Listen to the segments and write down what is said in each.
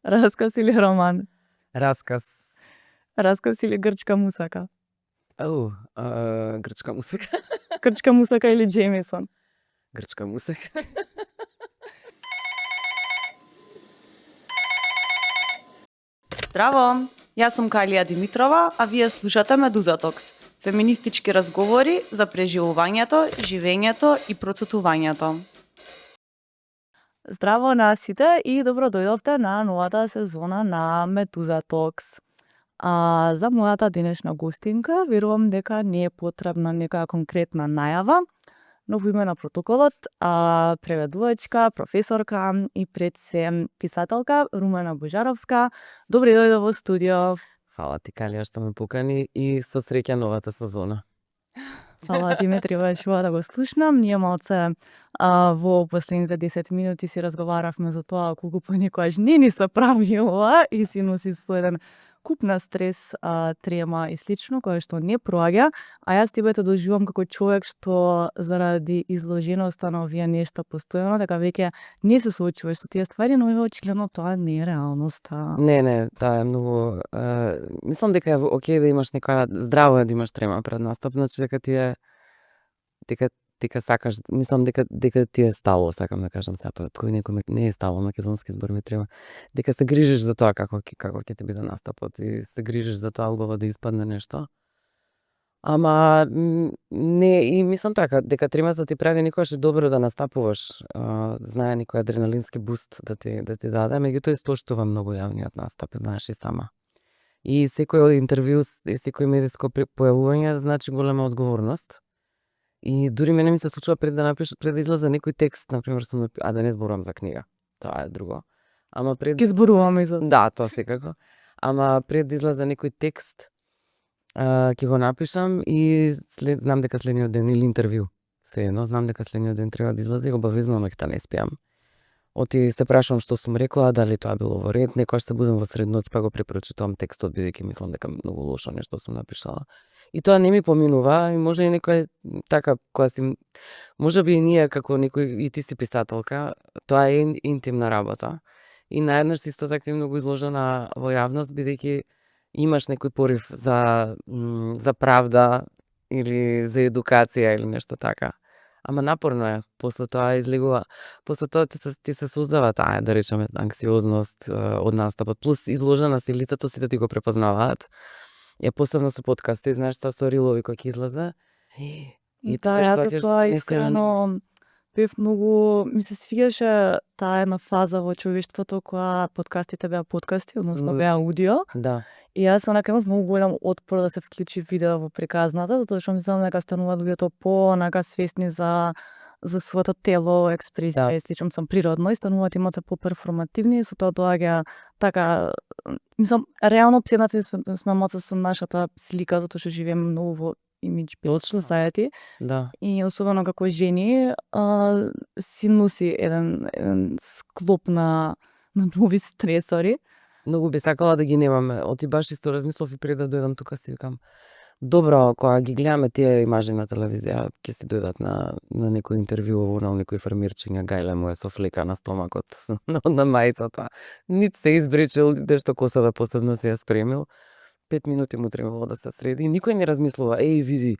Расказ или роман? Расказ. Расказ или грчка мусака? Грчка мусака. Грчка мусака или Джемисон? Грчка мусака. Здраво! Јас сум Калија Димитрова, а вие слушате Медуза Токс. Феминистички разговори за преживувањето, живењето и процутувањето. Здраво на сите и добро дојдовте на новата сезона на Медуза Токс. За мојата денешна гостинка верувам дека не е потребна некоја конкретна најава, но во име на протоколот, преведувачка, професорка и пред се писателка Румена Божаровска. Добре дојде во студио. Фала ти, Калија, што ме покани и со среќа новата сезона. Фала ти, ме требаше да го слушнам. Ние малце во последните 10 минути си разговаравме за тоа колку понекогаш не ни се прави ова и си носи својден куп на стрес, трема и слично, кое што не проаѓа, а јас тебе те доживам како човек што заради изложеноста на овие нешта постојано, дека веќе не се соочуваш со тие ствари, но очигледно тоа не е реалноста. Не, таа е многу... мислам дека е окей да имаш некоја... Здраво е да имаш трема пред настап, значи дека ти е... Дека сакаш, мислам дека ти е стало, сакам да кажам сега, кој некој не е стало, македонски збор ми треба. Дека се грижиш за тоа како ќе ти биде настапот и се грижиш за тоа убаво да испадне нешто. Ама не, и мислам така, дека тремата ти прави никогаш е добро да настапуваш, знае никој адреналински буст да ти даде, меѓутоа испоштува многу јавниот настап, знаеш и сама. И секој интервју и секој медиско појавување значи голема одговорност. И дури мене ми се случува пред да излезе некој текст, например, да не зборувам за книга. Тоа е друго. Ама пред... Ке зборуваме за... Да, тоа секако. Ама пред да излезе некој текст, ќе го напишам и знам дека следниот ден или интервју. Сеедно, знам дека следниот ден треба да излезе и обавезно ноќта не спиам. Оти се прашувам што сум рекла, дали тоа било во ред, некогаш се будам во средноќ па го препрочитувам текстот бидејќи мислам дека многу лошо нешто сум напишала. И тоа не ми поминува и може и некој така која си можеби и ние како некој и ти си писателка, тоа е интимна работа. И наеднаш си исто така и многу изложена во јавност бидејќи имаш некој порив за правда или за едукација или нешто така. Ама напорно е, после тоа излегува, после тоа ти се создава таа, да речеме, анксиозност од настапот, плюс изложена си, лицето сите ти го препознаваат. Е посебно со подкасти, знаеш тоа со рилови кој ќе излезе. И да, јас за тоа искрено бев многу, ми се свиѓаше таа една фаза во човештвото која подкастите беа подкасти, односно беа аудио. Да. И јас онака имав многу голем отпор да се вклучи видео во приказната, затоа што мислам дека стануваат луѓето онака свесни за своето тело, експресија, и слично сам природно и стануваат и малце поперформативни и со тоа доаѓа така, мислам, реално обседнати сме малце со нашата слика, затоа што живееме многу во image based society. Да. И особено како жени, си носи еден склоп на нови стресори. Многу би сакала да ги немаме. Оти баш исто размислов и пред да дојдам тука си викам. Добро, кога ги гледаме тие имажи на телевизија, ќе си дојдат на некој интервју на некој фармирчиња, гајле му е со флека на стомакот на мајцата. Нит се избричил, нешто косата посебно се ја спремил. 5 минути му требало да се среди. Никој не размислува, види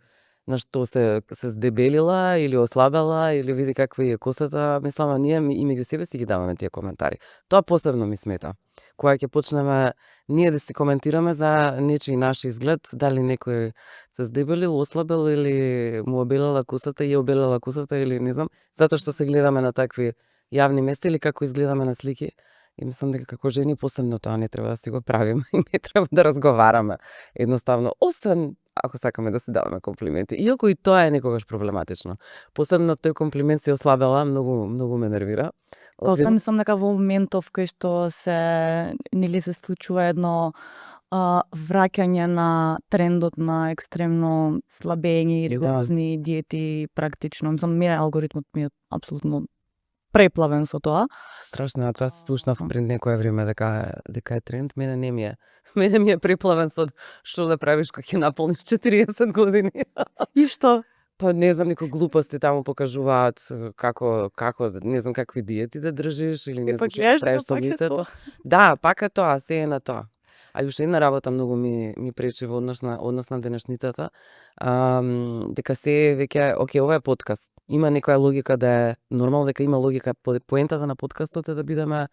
на што се здебелила или ослабела или види каква е косата. Мислам, ние и меѓу себе си ги даваме тие коментари. Тоа посебно ми смета. Кога ќе почнеме ние да си коментираме за нечи наш изглед, дали некој се здебелил, ослабел или му обелела косата и обелела косата или не знам, затоа што се гледаме на такви јавни места или како изгледаме на слики. И мислам дека како жени посебно тоа не треба да си го правиме и не треба да разговараме едноставно, освен ако сакаме да си даваме комплименти. Иако и тоа е некогаш проблематично. Посебно тој комплимент си ослабела, многу ме нервира. Освен мислам дека во моментов кај што нели се случува едно враќање на трендот на екстремно слабење и ригорозни диети практично. Мислам, мене алгоритмот ми е апсолутно преплавен со тоа. Страшно, тоа се слушнав пред некое време дека е тренд, мене не ми е. Мене ми е преплавен со што да правиш кога ќе наполниш 40 години. И што? Па не знам, некои глупости таму покажуваат како не знам какви диети да држиш или не знам Пак што гледаш правиш дека со пак е лицето. тоа. Да, пак е тоа, се е на тоа. А уште една работа многу ми пречи во однос на денешницата, дека се е веќе окей, ова е подкаст. Има некоја логика да е нормално, дека има логика. Поентата на подкастот е да бидеме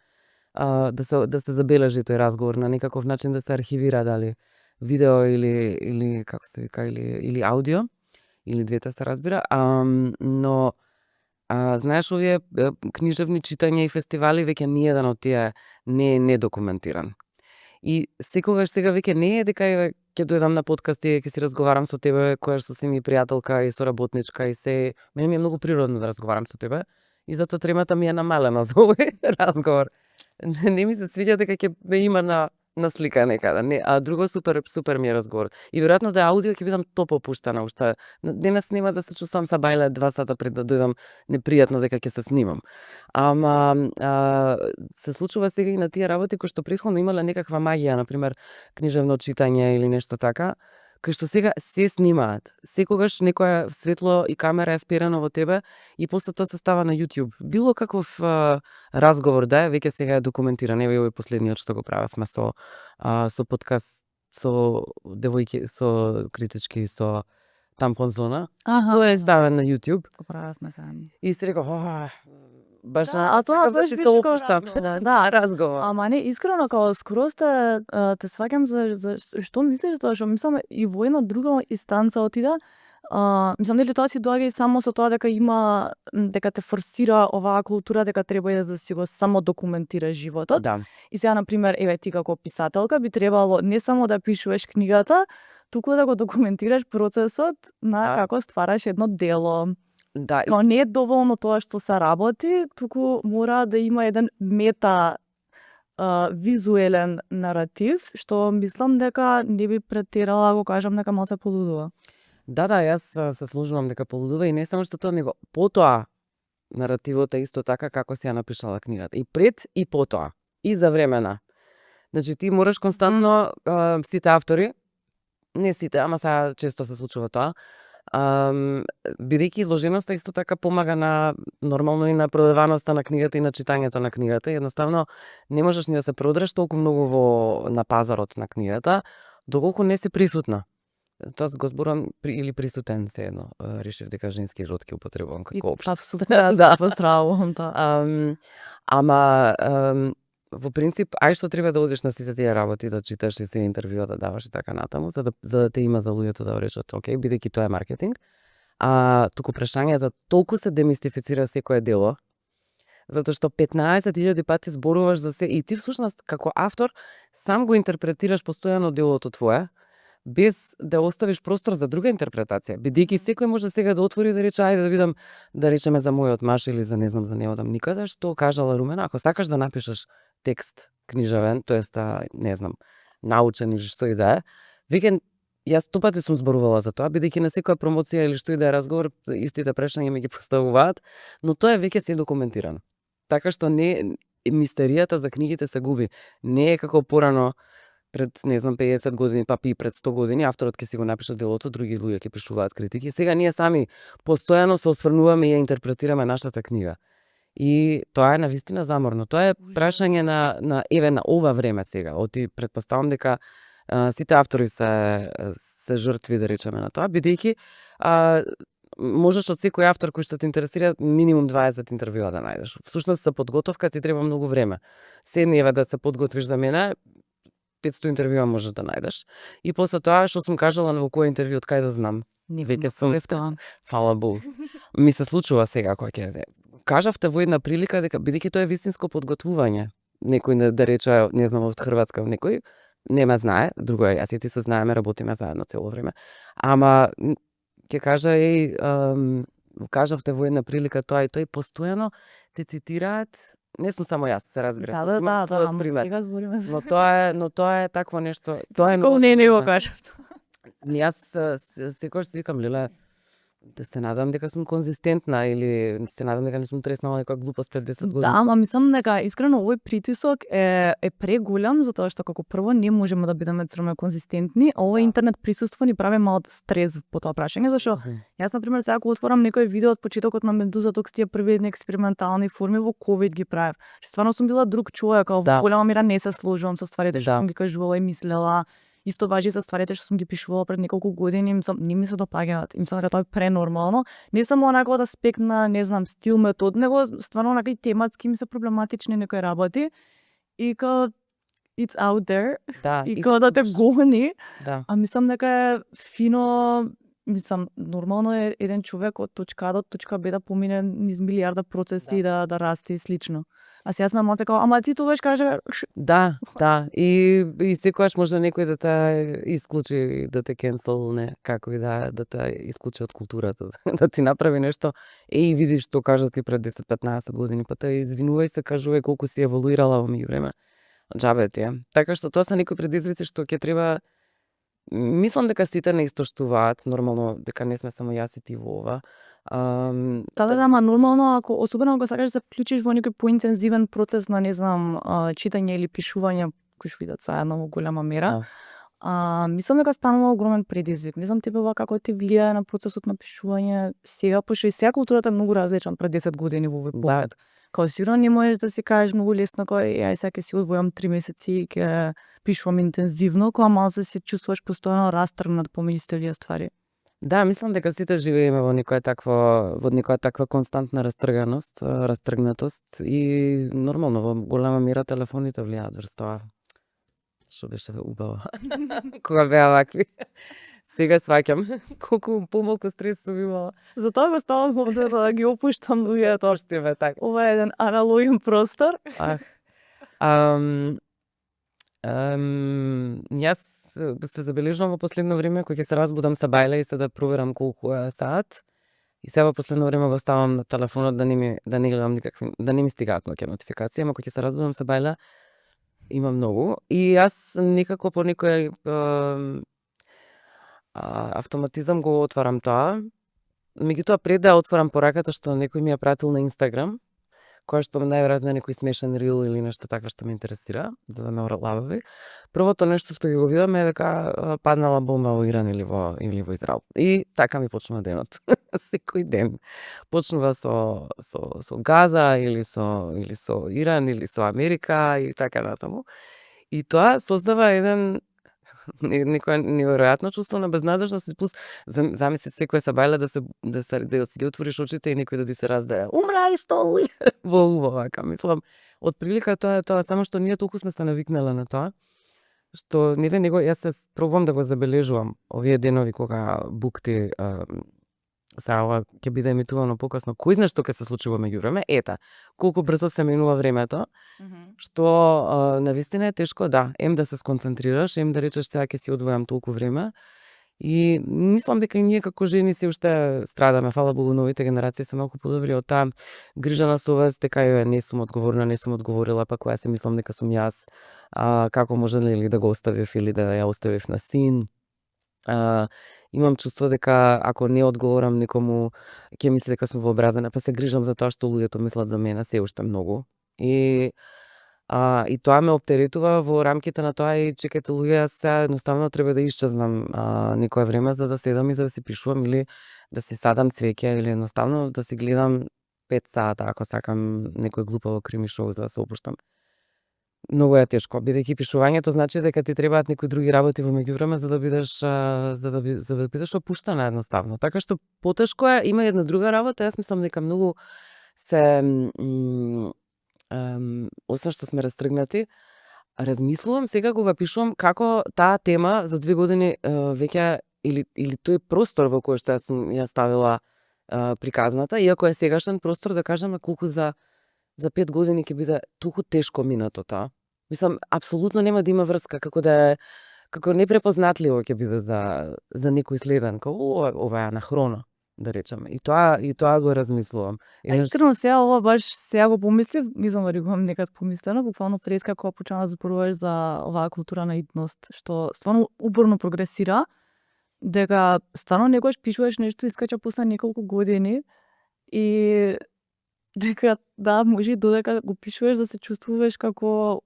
да се забележи тој разговор на некаков начин, да се архивира дали видео или како се вика или аудио или двете се разбира. Но знаеш, овие книжевни читања и фестивали веќе ниеден од тие не е недокументиран. И секогаш сега веќе не е дека еве ќе дојдам на подкаст и ќе си разговарам со тебе, којашто си ми пријателка и соработничка и се. Мене ми е многу природно да разговарам со тебе и затоа тремата ми е намалена за овој разговор. Не ми се свиѓа дека ќе ме има на слика некаде. Не, а друго супер ми е разговор. И веројатно да е аудио ќе бидам топо пуштена уште. Денес нема да се чувствам са бајле 2 сата пред да дојдам непријатно дека ќе се снимам. Ама се случува сега и на тие работи кои што претходно имале некаква магија, например книжевно читање или нешто така, кај што сега се снимаат. Секогаш некоја светло и камера е вперено во тебе и после тоа се става на YouTube. Било каков разговор да е, веќе сега е документиран. Еве овој последниот што го правевме со подкаст со девојки, со критички, со Тампон зона. Тоа е ставен на YouTube. Го правевме заедно. И си реков, баш Да, а тоа да баш си беше се како опуштам. разговор. Да, разговор. Ама не, искрено, као скроз те сваќам за што мислиш, тоа што мислам и во една друга инстанца отида. Мислам дали тоа си доаѓа и само со тоа дека има дека те форсира оваа култура дека треба и да си го само документираш животот. Да. И сега на пример, еве ти како писателка би требало не само да пишуваш книгата, туку да го документираш процесот на Да. како ствараш едно дело. Да, Као не е доволно тоа што се работи, туку мора да има еден мета визуелен наратив, што мислам дека не би претерала да го кажам дека малце полудува. да, јас се служувам дека полудува и не само што тоа, него потоа наративот е исто така како си ја напишала книгата. И пред и потоа. И за времена. Значи ти мораш константно сите автори, не сите, ама сега често се случува тоа, бидејќи изложеноста исто така помага на нормално и на продаваноста на книгата и на читањето на книгата. Едноставно не можеш ни да се продреш толку многу на пазарот на книгата доколку не си присутна. Тоа го зборам или присутен се едно. Решив дека женски род ќе употребувам како општо. Апсолутно, да, поздравувам тоа. Ама во принцип, што треба да одиш на сите тие работи, да читаш и се интервјуа да даваш и така натаму, за да те има за луѓето да речат, окей, бидејќи тоа е маркетинг. Туку прашањето толку се демистифицира секое дело, затоа што 15.000 пати зборуваш за се и ти всушност како автор сам го интерпретираш постојано делото твое, без да оставиш простор за друга интерпретација. Бидејќи секој може сега да отвори да рече, ајде да видам, да речеме за мојот маш или за не знам, за не одам никаде, што кажала Румена, ако сакаш да напишеш текст книжевен, тоест не знам, научен или што и да е, веќе јас 100 пати сум зборувала за тоа, бидејќи на секоја промоција или што и да е разговор, истите прашања ми ги поставуваат, но тоа е веќе се документирано. Така што не мистеријата за книгите се губи. Не е како порано пред, не знам, 50 години, па и пред 100 години, авторот ќе си го напише делото, други луѓе ќе пишуваат критики. Сега ние сами постојано се осврнуваме и ја интерпретираме нашата книга. И тоа е навистина заморно. Тоа е прашање на еве на ова време сега. Оти претпоставам дека сите автори се жртви, да речеме, на тоа, бидејќи можеш од секој автор кој што те интересира минимум 20 интервјуа да најдеш. Всушност за подготовка ти треба многу време. Седни еве да се подготвиш за мене, 500 интервјуа можеш да најдеш. И после тоа што сум кажала во кој интервју, од кај да знам. Веќе сум, фала Богу. Ми се случува сега кој ќе кажавте во една прилика дека бидејќи тоа е вистинско подготвување. Некој да рече, не знам, од Хрватска, некој не ме знае, друго е, јас и ти се знаеме, работиме заедно цело време. Ама ќе кажа кажавте во една прилика тоа и тој постојано те цитираат. Не сум само јас, се разбира. Да, сега збориме за. Но тоа е такво нешто. Тоа е не го кажав. Јас секогаш си викам, леле, Да се надам дека сум конзистентна или се надам дека не сум треснала некоја глупост пред 10 години. Да, ама мислам дека искрено овој притисок е преголем затоа што како прво не можеме да бидеме црвено конзистентни, а ова Да. интернет присуство ни прави мал стрес по тоа прашање, зашто јас на пример сега кога отворам некој видео од почетокот на Медуза ток тие први експериментални форми во ковид ги правев. Стварно сум била друг човек, а во Да. голема мера не се сложувам со стварите што Да. сум ги кажувала и мислела. Исто важи за стварите што сум ги пишувала пред неколку години, не ми се допаѓаат. Мислам дека тоа е пренормално. Не само онака од аспект на, не знам, стил, метод, него стварно онака и тематски ми се проблематични некои работи. И као it's out there. Да, И као да те искаш. гони, Да. а мислам дека е фино, мислам, нормално е еден човек од точка А до точка Б да помине низ милијарда процеси да расте и слично. А сега сме малце као, ама ти тогаш кажа, Да, да. И секогаш може некој да те исклучи, да те кенселне, како и да те исклучи од културата, да ти направи нешто. Еј, видиш што кажа ти пред 10-15 години, па те извинувај се, кажувај колку си еволуирала во меѓувреме. Џабе ти е. Така што тоа се некои предизвици што ќе треба. Мислам дека сите не истоштуваат, нормално дека не сме само јас и ти во ова. Да, ама нормално ако особено ако сакаш да се вклучиш во некој поинтензивен процес на, не знам, читање или пишување, кои што идат заедно во голема мера. Мислам дека станува огромен предизвик. Не знам тебе ова како ти влијае на процесот на пишување сега, пошто и сега културата е многу различна од пред 10 години во овој поглед. Као сигурно не можеш да си кажеш многу лесно кој ја сега ќе си одвојам 3 месеци и ќе пишувам интензивно, кога малку се чувствуваш постојано растргнат помеѓу сите овие ствари. Да, мислам дека сите живееме во некоја таква константна растргнатост и нормално во голема мера телефоните влијаат врз тоа. Што беше убаво. Кога беа вакви. Сега сваќам колку помалку стрес сум имала. Затоа го ставам овде да ги опуштам луѓето. Поштиме така. Ова е еден аналоген простор. Јас се забележувам во последно време кога ќе се разбудам са бајле и се да проверам колку е саат. И сега во последно време го ставам на телефонот да не гледам никакви, да не ми стигаат ноќе нотификации, ама кога ќе се разбудам са бајле има многу. И јас некако по некој автоматизам го отварам тоа. Меѓутоа пред да отворам пораката што некој ми ја пратил на Инстаграм, која што најверојатно е некој смешен рил или нешто така што ме интересира, за да ме олабави. Првото нешто што го видам е дека паднала бомба во Иран или во Израел. И така ми почнува денот. Секој ден почнува со Газа или со Иран или со Америка и така натаму. И тоа создава еден некоја неверојатно чувство на безнадежност и плюс замислите секоја сабајле да си ги отвориш очите и некој да ти се раздае. Умра исто во вака, мислам. Од прилика тоа е тоа, само што ние толку сме се навикнале на тоа, што не него јас се пробувам да го забележувам овие денови кога букти сега ова ќе биде емитувано покасно. Кој знае што ќе се случи во меѓувреме? Ета, колку брзо се менува времето, што навистина е тешко, да, да се сконцентрираш, да речеш сега ќе си одвојам толку време. И мислам дека и ние како жени се уште страдаме, фала Богу, новите генерации се малку подобри од таа грижа на совест, дека ја не сум одговорна, не сум одговорила, па која се мислам дека сум јас, како може ли да го оставив или да ја оставив на син. Имам чувство дека ако не одговорам некому, ќе мисли дека сум вообразена, па се грижам за тоа што луѓето мислат за мене се уште многу. И тоа ме оптеретува во рамките на тоа и чекате луѓе, јас сега едноставно треба да исчезнам некое време за да седам и за да си пишувам или да си садам цвеќе или едноставно да си гледам 5 сата ако сакам некој глупаво крими шоу за да се опуштам. Многу е тешко, бидејќи пишувањето значи дека ти требаат некои други работи во меѓувреме за да бидеш опуштана едноставно. Така што потешко е, има една друга работа, јас мислам дека многу се освен што сме растргнати, размислувам сега кога пишувам како таа тема за 2 години веќе или тој простор во кој што ја ставила приказната, иако е сегашен простор, да кажеме колку за 5 години ќе биде толку тешко минато тоа. Мислам, апсолутно нема да има врска, како непрепознатливо ќе биде за некој следен, како ова е анахроно, да речеме. И тоа го размислувам. Искрено сега ова баш сега го помислив, не знам дали го имам некад помислено, буквално преска кога почнав да зборуваш за оваа култура на итност, што стварно упорно прогресира. дека стварно некогаш пишуваш нешто искача после неколку години и дека да, може и додека го пишуваш да се чувствуваш како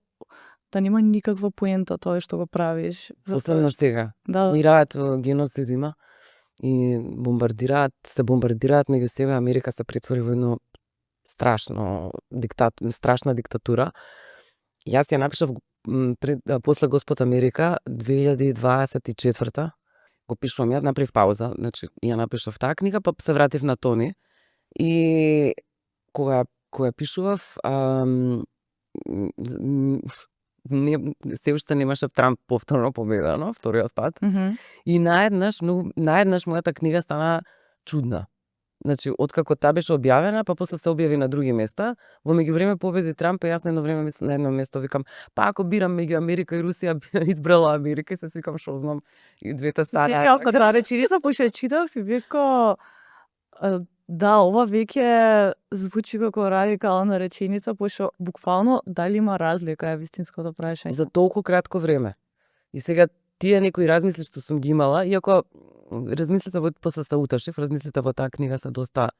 да нема никаква поента тоа што го правиш. Особено сега. Да, Мираат геноцид има и се бомбардираат меѓу себе, Америка се претвори во едно страшна диктатура. Јас ја напишав после Господ Америка 2024 го пишувам, ја направив пауза, значи ја напишав таа книга, па се вратив на Тони и кога ја пишував се уште немаше Трамп повторно победено, вториот пат. И наеднаш мојата книга стана чудна. Значи, откако таа беше објавена, па после се објави на други места, во меѓувреме победи Трамп, и јас на едно време на едно место викам, па ако бирам меѓу Америка и Русија, би избрала Америка, и се свикам што знам и двете страни. Секако кога реченица пошто читав и бев ко да, ова веќе звучи како радикална реченица, пошто буквално дали има разлика е вистинското прашање. За толку кратко време. И сега тие некои размисли што сум ги имала, иако размислите после се утешив, размислите во таа книга се доста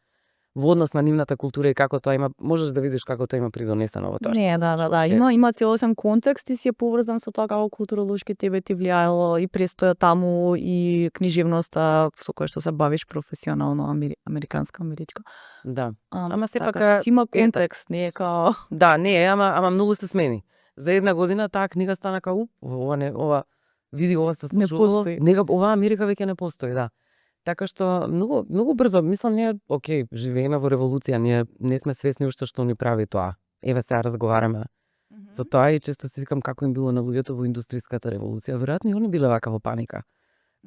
во однос на нивната култура и како тоа има, можеш да видиш како тоа има придонесено во тоа што Не, се да, случува. има целосен контекст и си е поврзан со тоа како културолошки тебе ти влијаело и престоја таму и книжевноста со која што се бавиш професионално американска, америчка. Да. Ама сепак Така, си има контекст, не е као Да, не, ама многу се смени. За една година таа книга стана као ова види ова се Не случувало. постои. Ова Америка веќе не постои, да. Така што многу брзо, мислам, ние окей, живееме во револуција, ние не сме свесни уште што ни прави тоа. Еве сега разговараме за тоа и често си викам како им било на луѓето во индустријската револуција. Веројатно и они биле вака во паника.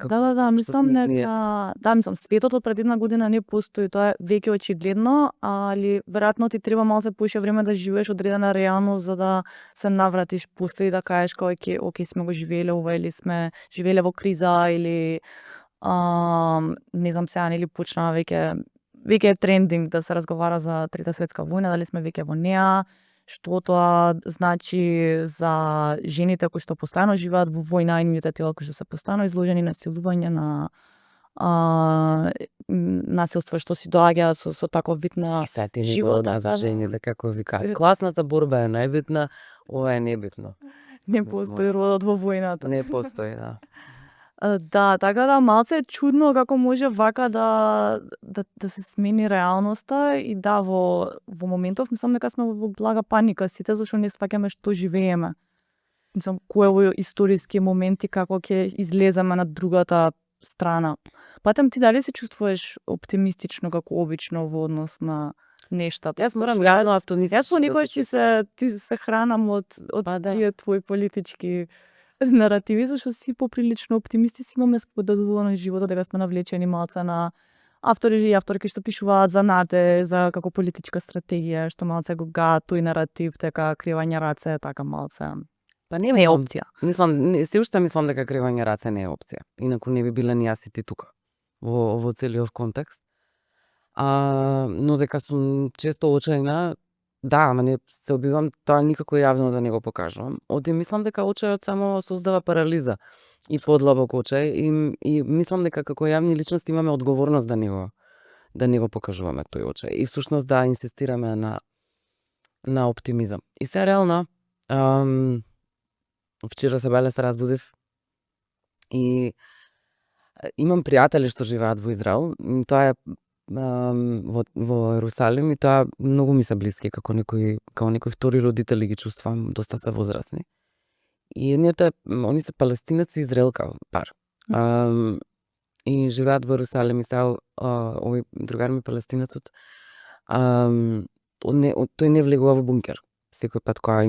Мислам мислам светот од пред една година не постои, тоа е веќе очигледно, али веројатно ти треба малце поише време да живееш одредена реалност за да се навратиш после и да кажеш како окей сме го живееле ова или сме живееле во криза или не знам сега нели почна веќе е трендинг да се разговара за Трета светска војна, дали сме веќе во неа, што тоа значи за жените кои што постојано живеат во војна и нивните тела кои што се постојано изложени на силување, на насилство што си доаѓа со таков вид на Сега ти живот, за жените, како викаат. Класната борба е најбитна, ова е небитно. не постои родот во војната. Не постои, да. Да, така да малце е чудно како може вака да се смени реалноста и да во моментов мислам дека сме во блага паника сите зашто не сваќаме што живееме. Мислам кој е во историски моменти како ќе излеземе на другата страна. Патем ти дали се чувствуваш оптимистично како обично во однос на нештата? Јас морам јавно оптимистично. Јас понекогаш ти се хранам од тие твои политички наративи, зашто си поприлично оптимисти, си имаме сподедувано животот дека сме навлечени малце на автори и авторки што пишуваат за надеж, за како политичка стратегија, што малце го гаат тој наратив, дека кривање раце, така малце. Па не е опција. Се уште мислам дека кривање раце не е опција. Инаку не би биле ни јас и ти тука во целиот контекст. Но дека сум често очајна, да, ама не се обидувам тоа никако јавно да не го покажувам. Оти мислам дека очајот само создава парализа и подлабок очај и мислам дека како јавни личности имаме одговорност да не го покажуваме тој очај и всушност да инсистираме на оптимизам. И се реално вчера се разбудив и имам пријатели што живеат во Израел. Тоа е во Ерусалим и тоа многу ми се блиски како некои втори родители ги чувствам, доста се возрастни. И они се палестинец и израелка пар. И живеат во Ерусалим и сега овој другар ми палестинецот тој не влегува во бункер. Секој пат кога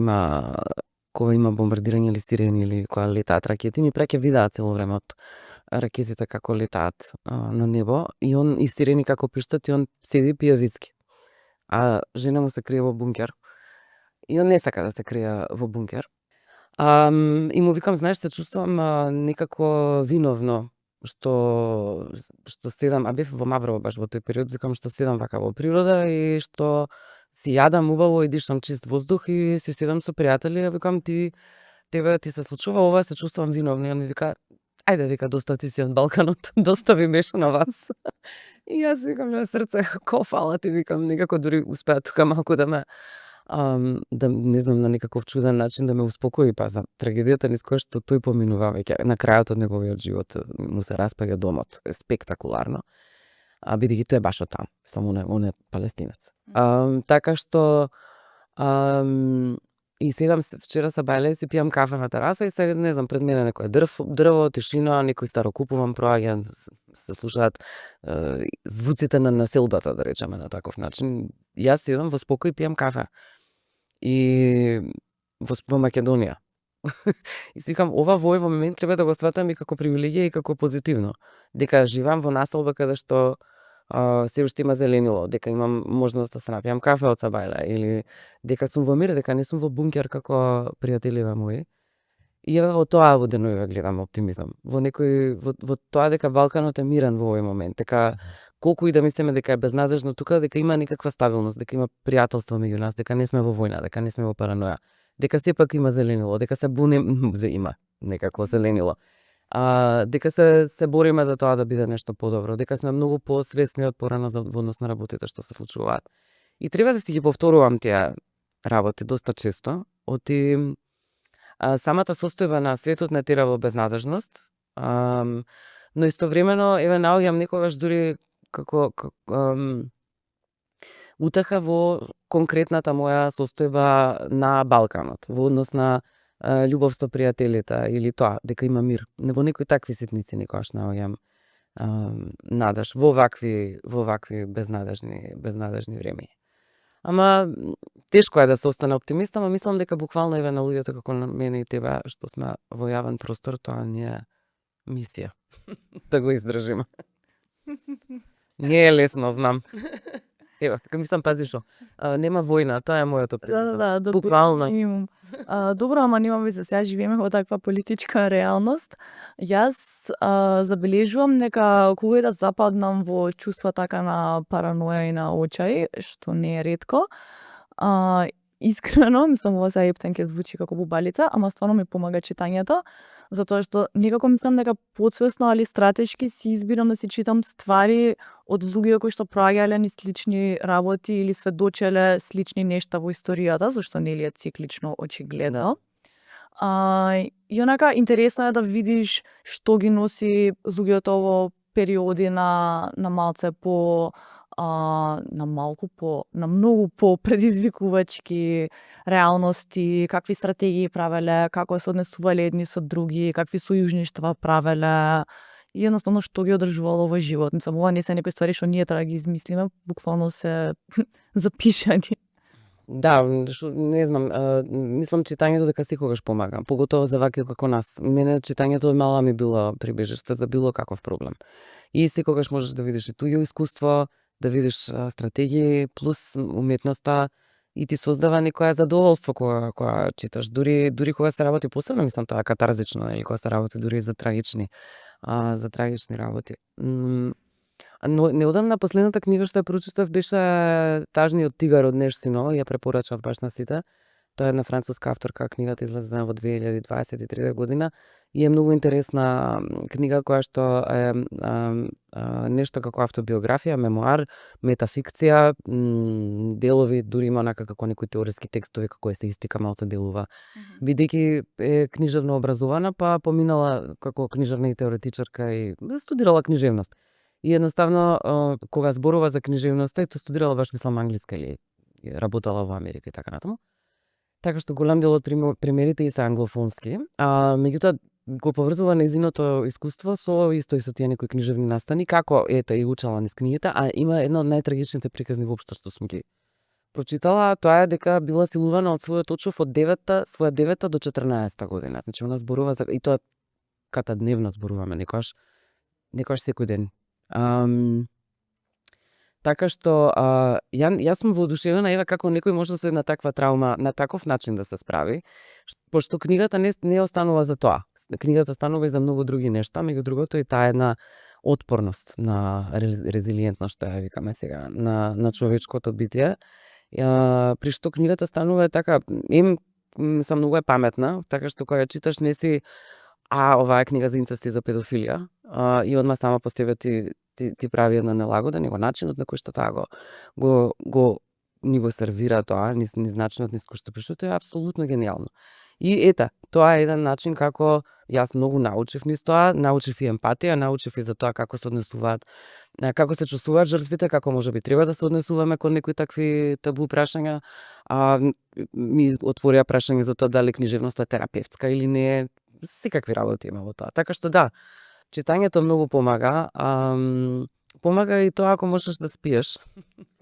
има бомбардирање или сирени или кога летаат ракети, ми праќа видеа цело време од ракетите како летаат на небо и сирени како пиштат и он седи и пие виски. А жена му се крие во бункер. И он не сака да се крие во бункер. И му викам, знаеш, се чувствувам некако виновно што седам, бев во Маврово баш во тој период, викам што седам вака во природа и што си јадам убаво и дишам чист воздух и си седам со пријатели, викам тебе ти се случува ова, се чувствувам виновно. И он ми вика, ајде вика доста ти си од Балканот, доста ви беше на вас. И јас викам на срце, ко фала ти, викам, некако дури успеа тука малку да не знам, на некаков чуден начин да ме успокои, па за трагедијата низ која што тој поминува веќе на крајот од неговиот живот, му се распаѓа домот, е спектакуларно. Бидејќи тој е баш од таму, само он е палестинец. Така што и седам вчера са Бајле и си пијам кафе на тераса и се не знам пред мене некој дрво, тишина, некој старокупуван проаѓа, се слушаат звуците на населбата, да речеме на таков начин. Јас седам во спокој и пијам кафе. И во Македонија. И си викам, ова во овој момент треба да го сватам и како привилегија и како позитивно. Дека живеам во населба каде што се уште има зеленило, дека имам можност да се напијам кафе од Сабајле, или дека сум во мир, дека не сум во бункер како пријателиве мои. И еве во тоа во денови гледам оптимизам. Во тоа дека Балканот е мирен во овој момент, дека колку и да мислиме дека е безнадежно тука, дека има некаква стабилност, дека има пријателство меѓу нас, дека не сме во војна, дека не сме во параноја, дека сепак има зеленило, дека се буним, има некакво зеленило. Дека се бориме за тоа да биде нешто подобро, дека сме многу посвесни од порано во однос на работите што се случуваат. И треба да си ги повторувам тие работи доста често, оти самата состојба на светот не тера во безнадежност, но истовремено еве наоѓам некогаш дури како утеха во конкретната моја состојба на Балканот, во однос на љубов со пријателите или тоа, дека има мир. Во некои такви ситници некогаш наоѓам надеж во вакви безнадежни времења. Ама тешко е да се остане оптимист, ама мислам дека буквално еве на луѓето како на мене и тебе што сме во јавен простор, тоа не е мисија да го издржиме. Не е лесно, знам. Ева, така мислам, пази шо. Нема војна, тоа е мојот оптимизам. Да, буквално. Добро, ама нема веќе, сега живееме во таква политичка реалност. Јас забележувам дека кога и да западнам во чувства така на параноја и на очај, што не е ретко, искрено, мислам, ова сега ептен ќе звучи како бубалица, ама стварно ми помага читањето, затоа што некако мислам дека подсвесно, али стратешки си избирам да си читам ствари од луѓе кои што проаѓале низ слични работи или сведочеле слични нешта во историјата, зашто нели е циклично очигледно. И онака интересно е да видиш што ги носи луѓето во периоди на малце по на многу по предизвикувачки реалности, какви стратегии правеле, како се однесувале едни со други, какви сојужништва правеле и едноставно што ги одржувало во живот. Мислам, ова не се некои ствари што ние треба да ги измислиме, буквално се запишани. Да, не знам, мислам читањето дека секогаш помага, поготово за вакви како нас. Мене читањето од мала ми било прибежиште за било каков проблем. И секогаш можеш да видиш и туѓо искуство, да видиш стратегии плюс уметноста и ти создава некоја задоволство кога читаш. Дури кога се работи посебно, мислам тоа е катарзично, или кога се работи дури за трагични работи. Но неодамна последната книга што ја прочитав беше Тажниот тигар од Неш Сино, ја препорачав баш на сите. Тоа е една француска авторка, книгата излезе во 2023 година и е многу интересна книга која што е нешто како автобиографија, мемуар, метафикција, делови дури има онака како некои теоретски текстови како есеистика малце делува. Бидејќи е книжевно образована, па поминала како книжевна и теоретичарка и студирала книжевност. И едноставно кога зборува за книжевноста, и тоа студирала баш мислам англиска или работела во Америка и така натаму. Така што голем дел од примерите и се англофонски, меѓутоа го поврзува нејзиното искуство со тие некои книжевни настани, како ете и учела низ книгите, а има една од најтрагичните приказни воопшто што сум ги прочитала, тоа е дека била силувана од својот очов од своја 9 до 14 година. Значи она зборува за и тоа катадневно зборуваме некојаш секој ден. Така што јас сум воодушевена еве како некој може со една таква траума на таков начин да се справи, пошто книгата не останува за тоа. Книгата станува и за многу други нешта, меѓу другото и таа една отпорност на резилиентност, што ја викаме сега, на човечкото битие. При што книгата станува така, сам многу е паметна, така што кога ја читаш не си а оваа книга за инцест и за педофилија, и одма сама по себе ти прави една нелагода, него начинот на кој што таа ни го сервира тоа, низ начинот низ кој што пише, тоа е апсолутно генијално. И ета, тоа е еден начин како јас многу научив низ тоа, научив и емпатија, научив и за тоа како се однесуваат, како се чувствуваат жртвите, како можеби треба да се однесуваме кон некои такви табу прашања. Ми отворија прашање за тоа дали книжевноста е терапевтска или не е, секакви работи има во тоа. Така што да, читањето многу помага. Помага и тоа ако можеш да спиеш.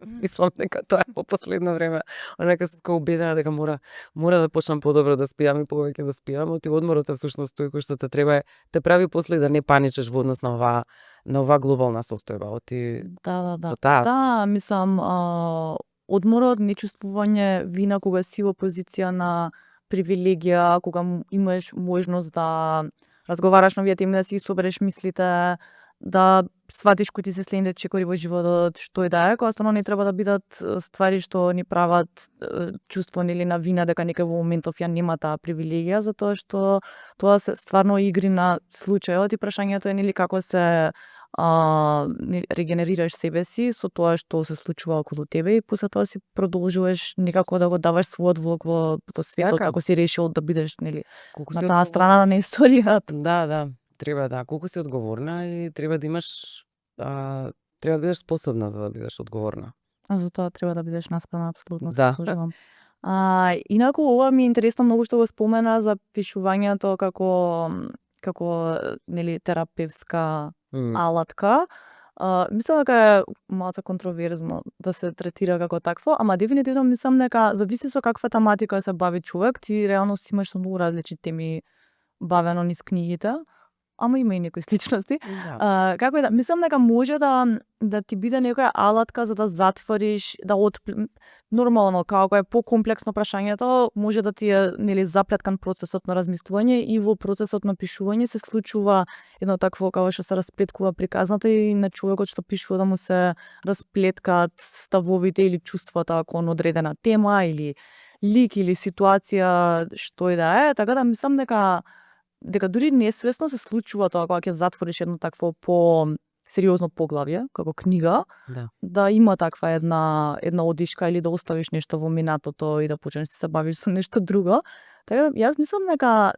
Мислам дека тоа е по последно време. Онака сум како убедена дека мора да почнам подобро да спијам и повеќе да спијам. Оти одморот е всушност тој кој што те треба, те прави после да не паничеш во однос на оваа глобална состојба. Оти Да. таа. Да, мислам, одморот, нечувствување вина кога си во позиција на привилегија, кога имаш можност да разговараш на овие теми, да си ги собереш мислите, да сватиш кои ти се следните чекори во животот, што и да е, кога стварно не треба да бидат ствари што ни прават чувство или на вина дека некој во моментов ја нема таа привилегија, затоа што тоа се стварно игри на случајот и прашањето е нели како се регенерираш себе си со тоа што се случува околу тебе и после тоа си продолжуваш некако да го даваш својот влог во светот, Така. како си решил да бидеш нели Колку на си таа страна на историјата. Да, треба да. Колку си одговорна и треба да имаш, треба да бидеш способна за да бидеш одговорна. А за тоа треба да бидеш наспрема, апсолутно се Да. слушувам. Инаку ова ми е интересно многу што го спомена за пишувањето како нели терапевска алатка. Мислам дека е малку контроверзно да се третира како такво, ама дефинитивно мислам дека зависи со каква тематика се бави човек, ти реално си имаш со многу различни теми бавено низ книгите, ама има и некои сличности. Да. Како и да, мислам дека може да ти биде некоја алатка за да затвориш, да нормално, како е покомплексно прашањето, може да ти е нели заплеткан процесот на размислување и во процесот на пишување се случува едно такво како што се расплеткува приказната и на човекот што пишува да му се расплеткаат ставовите или чувствата кон одредена тема или лик или ситуација што и да е, така да мислам дека дури несвесно се случува тоа кога ќе затвориш едно такво по сериозно поглавје, како книга, да има таква една одишка или да оставиш нешто во минатото и да почнеш да се бавиш со нешто друго. Така да јас мислам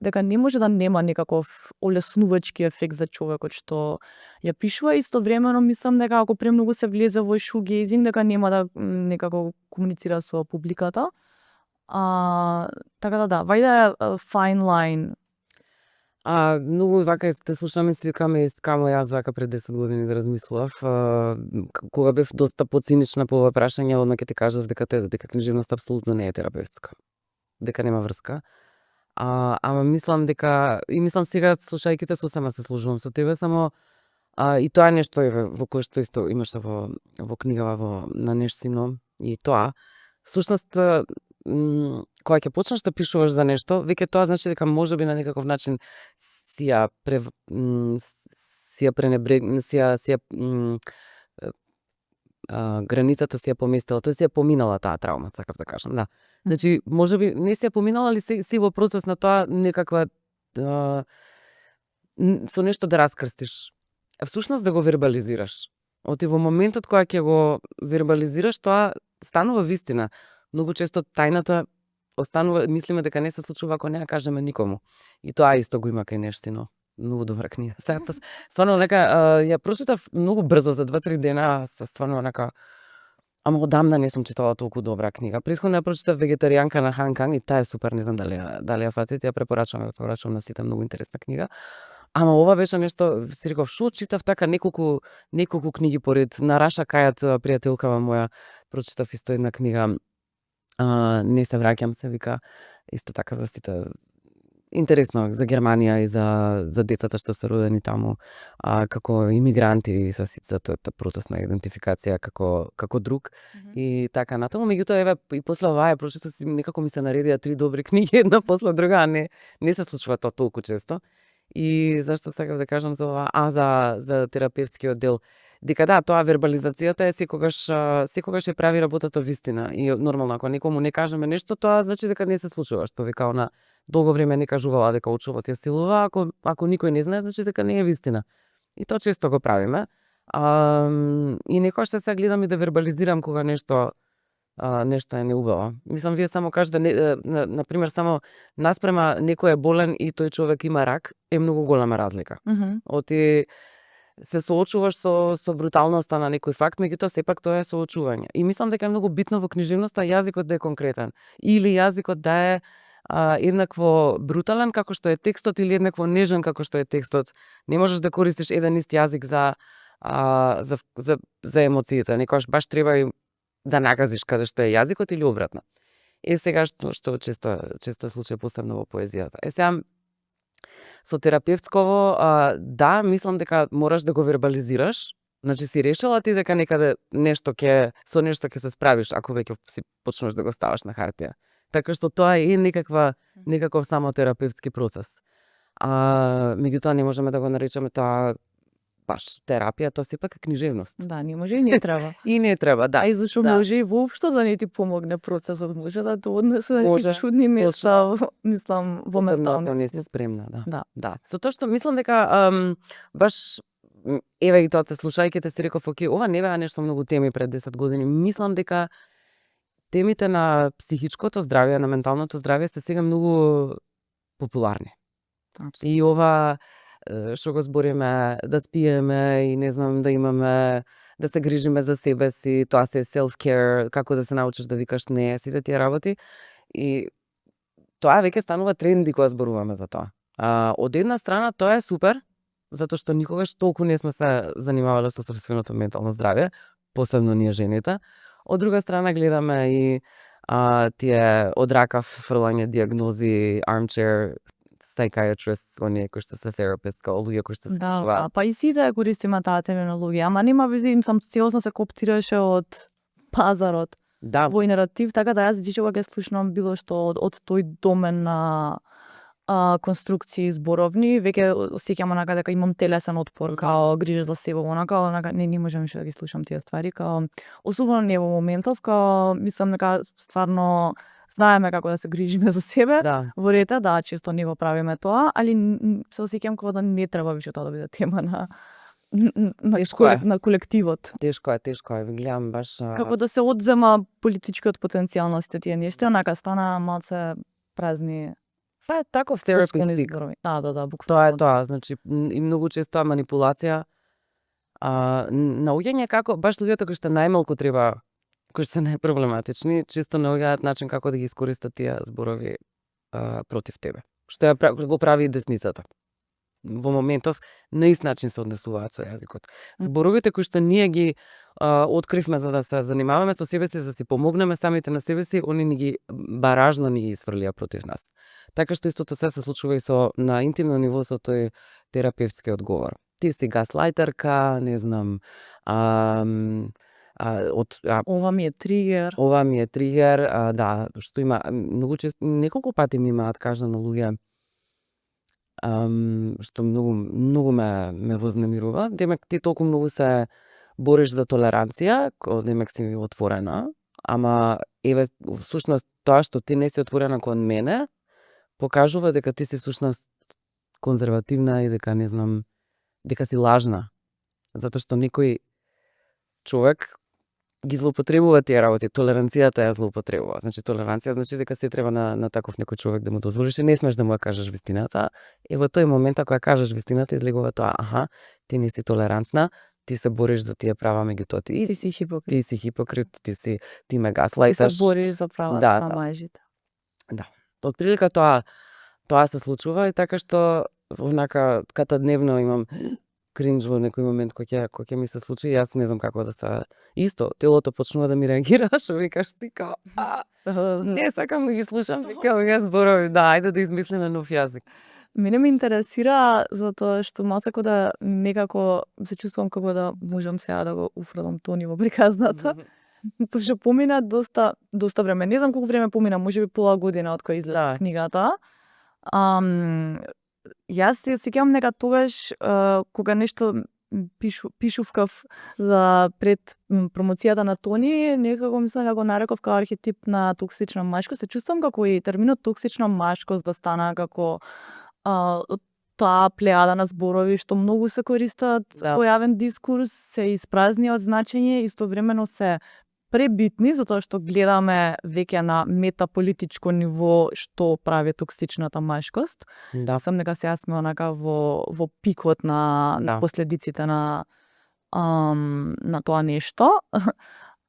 дека не може да нема некаков олеснувачки ефект за човекот што ја пишува, истовремено мислам дека ако премногу се влезе во шугейзинг, дека нема да некако комуницира со публиката. Така да, вајде fine line. Многу вака те слушам и си викам камо јас вака пред 10 години да размислував, кога бев доста поцинична по ова прашање, одма ќе ти кажав дека книжевноста апсолутно не е терапевтска, дека нема врска. Ама мислам мислам сега слушајќи те сосема се служувам со тебе, само и тоа е нешто во кое што исто имаше во книгава на Нешсино и тоа. Всушност кога ќе почнеш да пишуваш за нешто, веќе тоа значи дека можеби на некаков начин границата си ја поместила, тоа си ја поминала таа траума, сакав да кажам, да. Значи, можеби не си ја поминала, али си во процес на тоа некаква со нешто да раскрстиш. Всушност да го вербализираш. Оти во моментот кога ќе го вербализираш, тоа станува вистина. Многу често тајната останува, мислиме дека не се случува ако не ја кажеме никому. И тоа исто го има кај Нештино. Многу добра книга. Стварно нека ја прочитав многу брзо за 2-3 дена, стварно нека ама одамна не сум читала толку добра книга. Претходно ја прочитав Вегетаријанка на Хан Канг и таа е супер, не знам дали ја фатите, ја препорачувам на сите, многу интересна книга. Ама ова беше нешто, си реков, шо читав така неколку книги поред. На Раша Кајат, пријателкава моја, прочитав исто една книга, Не се враќам се вика, исто така за сите, интересно за Германија и за децата што се родени таму, како имигранти и за тој процес на идентификација како друг и така натаму. Меѓутоа еве и после оваа прочитав си, некако ми се наредија 3 добри книги една после друга, а не се случува тоа толку често. И зашто сакав да кажам за ова, за терапевтскиот дел, дека да, тоа вербализацијата е секогаш ја прави работата вистина. И нормално, ако некому не кажеме нешто, тоа значи дека не се случува, што вика она долго време не кажувала дека учувот ја силува, ако никој не знае, значи дека не е вистина. И тоа често го правиме. И некојаш се гледам и да вербализирам кога нешто е неубаво. Мислам, вие само кажете, на пример, само наспрема некој е болен и тој човек има рак, е многу голема разлика. Оти се соочуваш со бруталноста на некој факт, меѓутоа сепак тоа е соочување. И мислам дека е многу битно во книжевноста јазикот да е конкретен. Или јазикот да е еднакво брутален како што е текстот или еднакво нежен како што е текстот. Не можеш да користиш еден ист јазик за емоциите. Некојаш баш треба и да нагазиш каде што е јазикот или обратно. Сега што често случај посебно во поезијата. Сега со терапевтсково, да, мислам дека мораш да го вербализираш. Значи си решила ти дека некаде со нешто ќе се справиш ако веќе си почнеш да го ставаш на хартија. Така што тоа е некаков само терапевтски процес. Меѓутоа не можеме да го наречеме тоа баш терапија, тоа сепак е книжевност. Да, не може и не треба. И не треба, да. А и зашто може и воопшто да не ти помогне процесот, може да те однесе на чудни места, мислам, во ментални. Ако не си спремна, да. Да. Со тоа што мислам дека баш еве и тоа те слушајќи те си реков, окей, ова не беа нешто многу теми пред 10 години. Мислам дека темите на психичкото здравје, на менталното здравје се сега многу популарни. И ова што го збориме, да спиеме и не знам, да имаме, да се грижиме за себе си, тоа се self-care, како да се научиш да викаш не, сите тие работи. И тоа веќе станува тренди кога зборуваме за тоа. Од една страна тоа е супер, затоа што никогаш толку не сме се занимавале со сопственото ментално здравје, посебно ние жените. Од друга страна гледаме и тие од ракав фрлање диагнози, armchair psychiatrist, оние кои што се therapist, као луѓе кои што се Да, па и сите користиме таа терминологија, ама нема вези, сам целосно се коптираше од пазарот. Да. Во наратив, така да јас више кога ќе слушнам било што од тој домен на конструкции зборовни, веќе осеќам онака дека имам телесен отпор, као грижа за себе, онака не можам више да ги слушам тие ствари, као особено не во моментов, као мислам дека стварно знаеме како да се грижиме за себе. Да. Во рета, да, често не го правиме тоа, али се осеќам како да не треба више тоа да биде тема на колективот. Тешко е, ви гледам баш Како да се одзема политичкиот потенцијал на сите тие нешта, онака стана малце празни. Тоа е таков therapy speak. Да, буквално. Тоа е тоа, значи и многу често е манипулација. Наоѓање како баш луѓето кои што најмалку треба, кои што се најпроблематични, често наоѓаат начин како да ги искористат тие зборови против тебе. Што го прави и десницата. Во моментов на ист начин се однесуваат со јазикот. Зборовите кои што ние ги откривме за да се занимаваме со себе си, за да си помогнеме самите на себе си, они ни ги баражно ни ги сврлија против нас. Така што истото се случува и на интимно ниво со тој терапевтски одговор. Ти си гаслайтерка, не знам, ова ми е тригер. Да, што има многу често, неколку пати ми имаат кажано луѓе што многу ме вознемирува. Демек ти толку многу се бориш за толеранција, демек си отворена, ама еве всушност тоа што ти не си отворена кон мене покажува дека ти си всушност конзервативна и дека не знам, дека си лажна. Затоа што некој човек ги злоупотребува тие работи, толеранцијата ја злоупотребува. Значи толеранција значи дека се треба на таков некој човек да му дозволиш и не смеш да му ја кажеш вистината. И во тој момент ако ја кажеш вистината излегува тоа, ти не си толерантна, ти се бориш за тие права, меѓутоа ти си хипокрит. Ти си хипокрит, ти ме гаслайташ. Ти се бориш за правата на мажите. Да. Отприлика тоа се случува и така што онака катадневно имам кринж во некој момент кој ќе ми се случи, јас не знам како да се исто, телото почнува да ми реагира, што викаш ти као не сакам да ги слушам вика зборови, да, ајде да измислиме нов јазик. Мене ме интересира затоа што малце како да некако се чувствувам како да можам сега да го уфрлам Тони во приказната. Пошто помина доста време, не знам колку време помина, можеби пола година од кога излезе книгата. Јас се сеќавам дека тогаш кога нешто пишувкав за пред промоцијата на Тони, некако мислам дека го нареков како архетип на токсична машкост. Се чувствам како и терминот токсична машкост да стана како таа плејада на зборови што многу се користат во јавен дискурс, се испразни од значење, истовремено се пребитни затоа што гледаме веќе на метаполитичко ниво што прави токсичната машкост. Да. Сам дека сега сме онака во пикот на последиците на тоа нешто.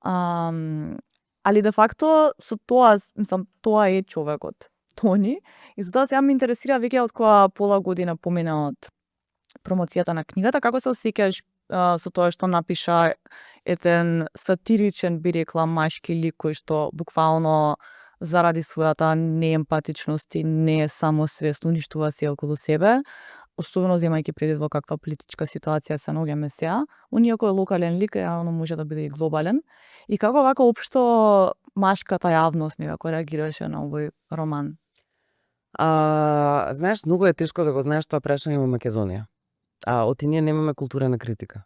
Али де факто со тоа, мислам, тоа е човекот, Тони, и затоа сега ме интересира веќе од која пола година помина од промоцијата на книгата, како се осеќаш со тоа што напиша еден сатиричен, би рекла, машки лик кој што буквално заради својата неемпатичност и не самосвест уништува се околу себе, особено земајќи предвид во каква политичка ситуација се наоѓаме сега. Он иако е локален лик, реално може да биде и глобален. И како вака општо машката јавност некако реагираше на овој роман? Знаеш, многу е тешко да го знаеш тоа прашање во Македонија. Оти ние немаме култура на критика.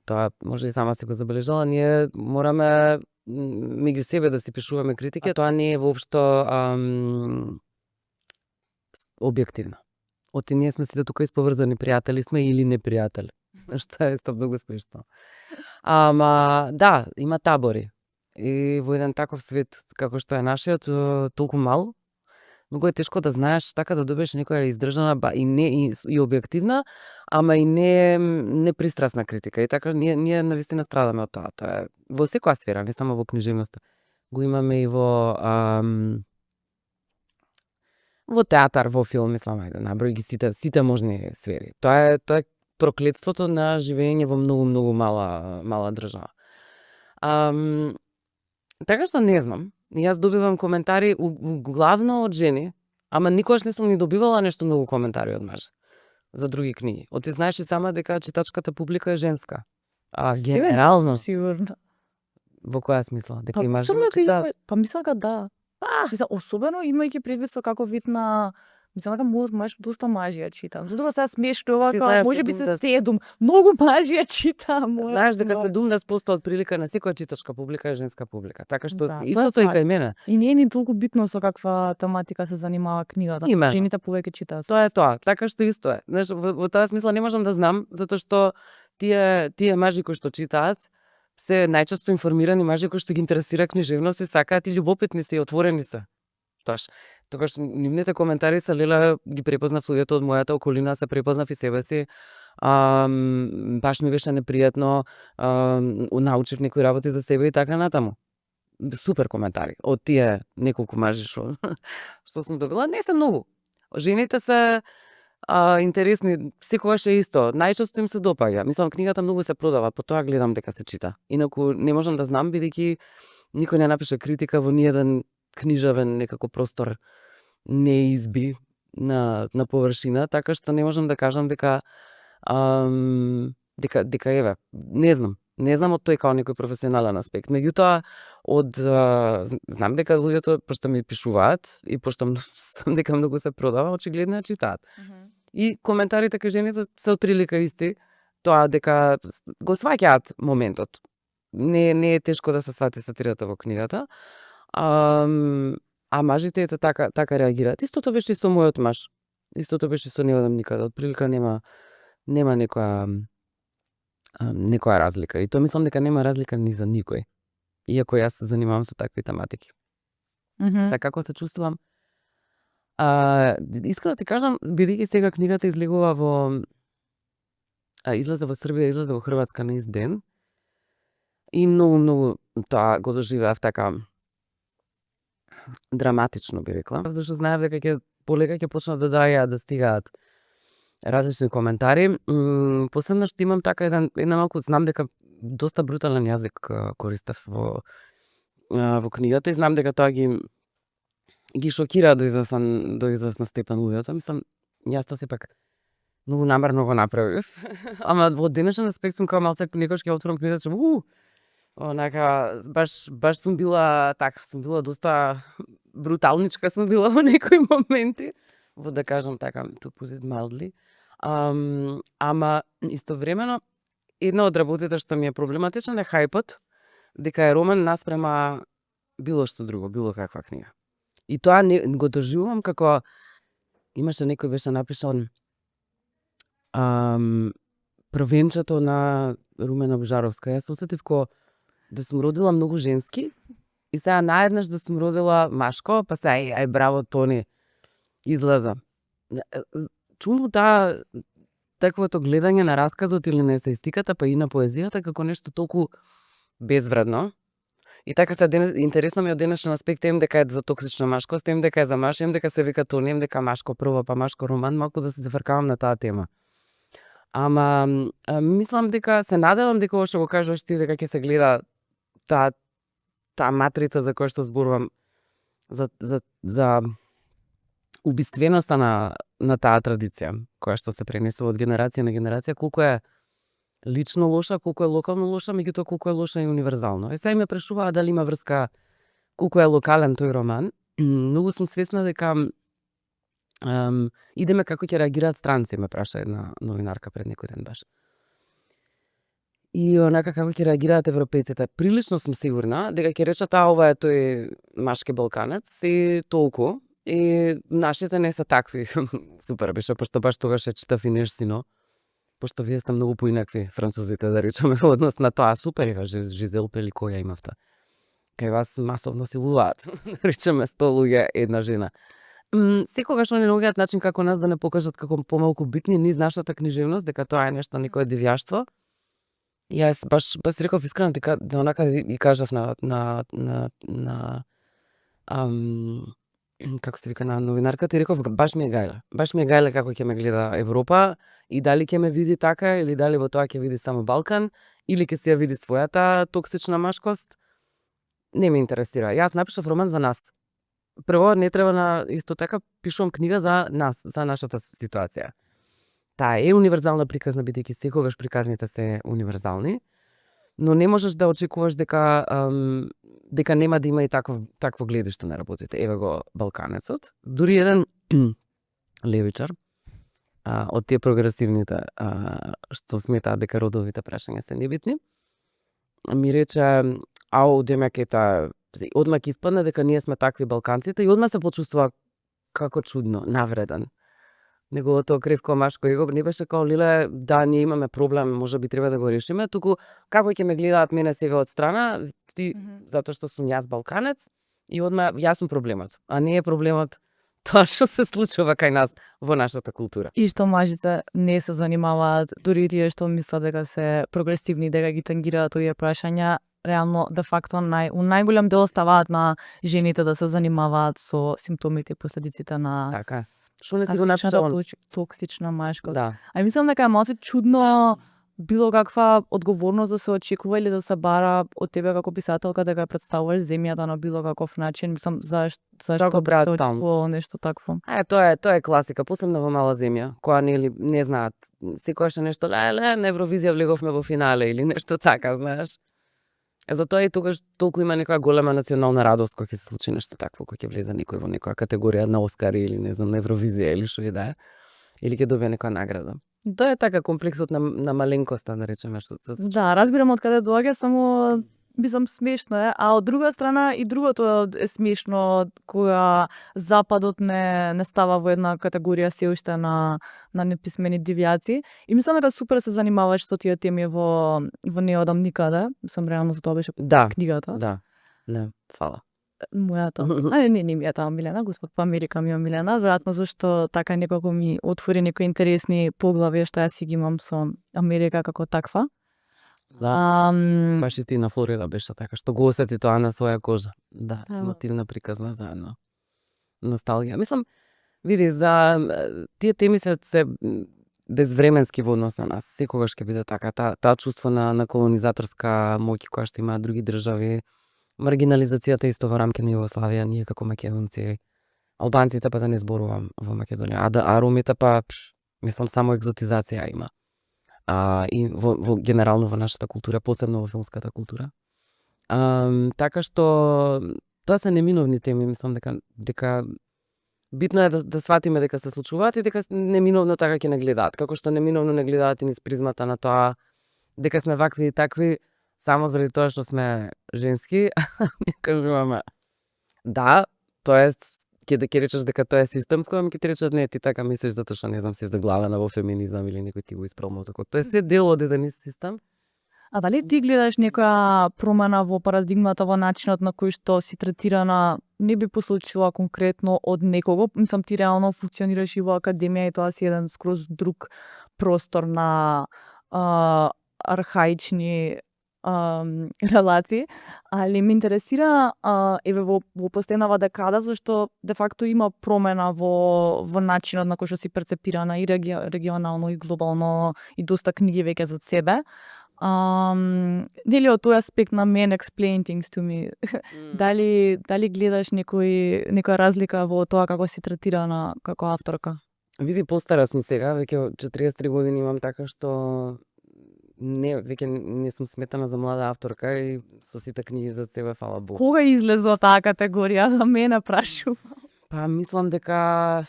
Тоа може и сама си го забележала. Ние мораме меѓу себе да си пишуваме критики, тоа не е воопшто објективно. Оти ние сме сите тука исповрзани, пријатели сме или непријатели. Што е исто многу смешно. Ама да, има табори. И во еден таков свет како што е нашиот, толку мал, многу е тешко да знаеш така да добиеш некоја издржана и не и објективна, ама и не пристрасна критика. И така ние навистина страдаме од тоа. Тоа е во секоја сфера, не само во книжевноста. Го имаме и во театар, во филм, мислам, наброј ги сите можни сфери. Тоа е проклетството на живење во многу мала држава. Така што не знам. Јас добивам коментари главно од жени, ама никогаш не сум ни добивала нешто многу коментари од мажи за други книги. Оти знаеш и сама дека читачката публика е женска. Генерално. Сигурно. Во која смисла? Дека и мажи читаат? Па мислам дека да. Мислам, особено имајќи предвид со како вид на... Мислам дека може доста мажи ја читам. Затоа сега смешно ова, може би се 7, многу мажи ја читам. Знаеш дека 70% од прилика на секоја читачка публика е женска публика. Така што истото и кај мене. И не е ни толку битно со каква тематика се занимава книгата. Жените повеќе читаат. Тоа е тоа. Така што исто е. Знаеш, во таа смисла не можам да знам, затоа што тие мажи кои што читаат се најчесто информирани мажи кои што ги интересира книжевност и сакаат и љубопитни се и отворени се. Тогаш нивните коментари се леле ги препознав луѓето од мојата околина, се препознав и себе си. Баш ми беше непријатно, научив некои работи за себе и така натаму. Супер коментари од тие неколку мажи што сум добила, не се многу. Жените се интересни, секогаш е исто. Најчесто им се допаѓа. Мислам, книгата многу се продава, по тоа гледам дека се чита. Инаку не можам да знам, бидејќи никој не напише критика во ниеден книжевен некако простор не изби на површина, така што не можам да кажам дека еве, не знам од тој као некој професионален аспект. Меѓутоа, знам дека луѓето, пошто ми пишуваат и пошто сам дека многу се продава, очигледно ја читаат. И коментарите кај жените се отприлика исти, тоа дека го сваќаат моментот. Не е тешко да се свати сатирата во книгата. А мажите ето така реагираат. Истото беше и со мојот маж. Истото беше со него никаде. Отприлика нема некоја разлика. И тоа мислам дека нема разлика ни за никој. Иако јас се занимавам со такви тематики. Сега како се чувствувам? Искрено ти кажам, бидејќи сега книгата излезе во Србија, излезе во Хрватска на ист ден. И многу тоа го доживеав така драматично, би рекла. Зашто знаев дека полека ќе почнат да доаѓаат да стигаат различни коментари. Посебно што имам така една малку, знам дека доста брутален јазик користев во книгата и знам дека тоа ги шокира до извесна степен луѓето. Мислам, јас тоа сепак многу намерно го направив. Ама во денешен аспект сум као малце некојаш ќе отворам книгата, онака, баш сум била доста бруталничка сум била во некои моменти. во да кажам така, to put it mildly. Ама истовремено една од работите што ми е проблематична е хајпот дека е роман наспрема било што друго, било каква книга. И тоа не го доживувам како имаше некој беше напишал првенчето на Румена Божаровска. Јас се осетив ко да сум родила многу женски и сега наеднаш да сум родила машко, па сега ај браво Тони излеза. Чум таа таквото гледање на расказот или на есеистиката, па и на поезијата како нешто толку безвредно. И така се интересно ми од денешен аспект ем дека е за токсична машкост, ем дека е за маш, ем дека се вика Тони, ем дека машко прво, па машко роман, малку да се зафркавам на таа тема. Ама мислам дека се надевам дека ова што го кажуваш ти дека ќе се гледа таа матрица за која што зборувам за убиственоста на таа традиција која што се пренесува од генерација на генерација, колку е лично лоша, колку е локално лоша, меѓутоа колку е лоша и универзално. Е сега ме прашуваа дали има врска колку е локален тој роман. Многу сум свесна дека идеме како ќе реагираат странци, ме праша една новинарка пред некој ден баш. И онака како ќе реагираат европејците. Прилично сум сигурна дека ќе речат ова е тој машки балканец и толку. И нашите не се такви. Супер беше, пошто баш тогаш е читав и Нешсино. Пошто вие сте многу поинакви французите, да речеме, во однос на тоа. Супер е, Жизел Пели која имавте. Кај вас масовно силуваат. Да речеме 100 луѓе, една жена. Секогаш они наоѓаат начин како нас да не покажат како помалку битни низ нашата книжевност, дека тоа е нешто, некое девјаштво. Јас баш реков искрено, дека онака и кажав на како се вика на новинарката и реков баш ми е гајле. Баш ми е гајле како ќе ме гледа Европа и дали ќе ме види така или дали во тоа ќе види само Балкан или ќе си ја види својата токсична машкост. Не ме интересира. Јас напишав роман за нас. Прво не треба исто така пишувам книга за нас, за нашата ситуација. Таа е универзална приказна бидејќи секогаш приказните се универзални, но не можеш да очекуваш дека нема да има и такво гледиште на работите. Еве го Балканецот. Дури еден левичар од тие прогресивните што сметаат дека родовите прашања се небитни, ми рече демекета одма ќе испадне дека ние сме такви балканците и одма се почувствува како чудно, навреден. Неговото кревко машко его не беше као леле, да, ние имаме проблем, може би треба да го решиме, туку како ќе ме гледаат мене сега од страна, ти затоа што сум јас балканец и одма јас сум проблемот, а не е проблемот тоа што се случува кај нас во нашата култура. И што мажите не се занимаваат, дури тие што мислат дека се прогресивни, дека ги тангираат овие прашања, реално, де факто, у најголем дел оставаат на жените да се занимаваат со симптомите и последиците на Така. Што не си го напишал? Токсична машкост. Да. А мислам дека е малку чудно било каква одговорност да се очекува или да се бара од тебе како писателка дека представуваш земјата на било каков начин. Мислам, зашто се очекува нешто такво? Тоа е класика, посебно во мала земја, која не знаат. Секогаш е нешто, на Евровизија влеговме во финале или нешто така, знаеш. Затоа и тогаш толку има некоја голема национална радост кога ќе се случи нешто такво, кога ќе влезе некој во некоја категорија на Оскар или не знам на Евровизија или што и да е, или ќе добие некоја награда. Тоа е така комплексот на маленкоста, да речеме што се случи. Да, разбирам од каде доаѓа, само бизам смешно е, а од друга страна и другото е смешно кога Западот не става во една категорија се уште на неписмени девијаци. И мислам дека супер се занимаваш со тие теми во Не одам никаде. Мислам реално за тоа беше книгата. Да. Не, фала. Мојата. Не ми е таа Милена, Господ по Америка ми е Милена, веројатно зашто така некако ми отвори некои интересни поглави што јас си ги имам со Америка како таква. Да. Баш и ти на Флорида беше така, што го осети тоа на своја кожа. Да, емотивна приказна заедно. Носталгија. Мислам, види, за тие теми се безвременски во однос на нас. Секогаш ќе биде така. Таа чувство на колонизаторска моќ која што имаат други држави, маргинализацијата исто во рамки на Југославија, ние како македонци, албанците па да не зборувам во Македонија, а ромите па, мислам, само екзотизација има. И во генерално во нашата култура, посебно во филмската култура. Така што тоа се неминовни теми, мислам дека Битно е да сватиме дека се случуваат и дека неминовно така ќе не гледаат. Како што неминовно не гледаат и низ призмата на тоа дека сме вакви и такви само заради тоа што сме женски, ние кажуваме да, тоа е ќе речеш дека тоа е системско, ама ќе ти речат не, ти така мислиш затоа што не знам си заглавена во феминизам или некој ти го испрал мозокот. Тоа е се дел од еден систем. А дали ти гледаш некоја промена во парадигмата, во начинот на кој што си третирана, не би посочила конкретно од некого, мислам ти реално функционираш и во академија и тоа си еден скроз друг простор на архаични релации, али ме интересира еве во последнава декада зашто де факто има промена во начинот на кој што си перцепирана и регионално и глобално и доста книги веќе зад себе. Дали од тој аспект на men explain things to me, дали гледаш некоја разлика во тоа како си третирана како авторка? Види, постара сум сега, веќе 43 години имам, така што веќе не сум сметана за млада авторка и со сите книги за себе, фала Богу. Кога излезла таа категорија за мене прашувам? Па мислам дека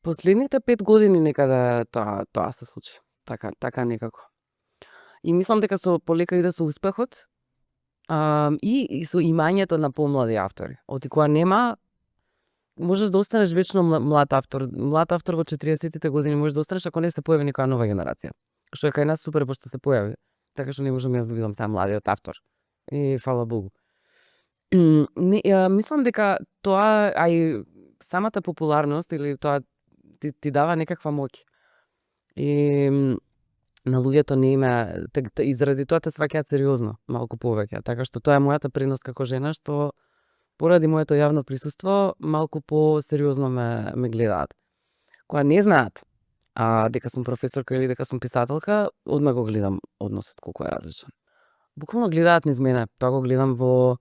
последните 5 години некаде тоа се случи. Така некако. И мислам дека полека иде со успехот и со имањето на помлади автори. Оти кога нема, можеш да останеш вечно млад автор. Млад автор во 40-тите години можеш да останеш ако не се појави некоја нова генерација. Што е кај нас супер пошто се појави. Така што не можам јас да бидам сега младиот автор. И фала Богу. Мислам дека тоа, а и самата популарност или тоа ти дава некаква моќ. И на луѓето не има, и заради тоа те сваќаат сериозно, малку повеќе. Така што тоа е мојата предност како жена, што поради моето јавно присуство, малку по-сериозно ме гледаат. Кога не знаат дека сум професорка или дека сум писателка, одма го гледам односот колку е различен. Буквално гледаат низ мене, тоа го гледам во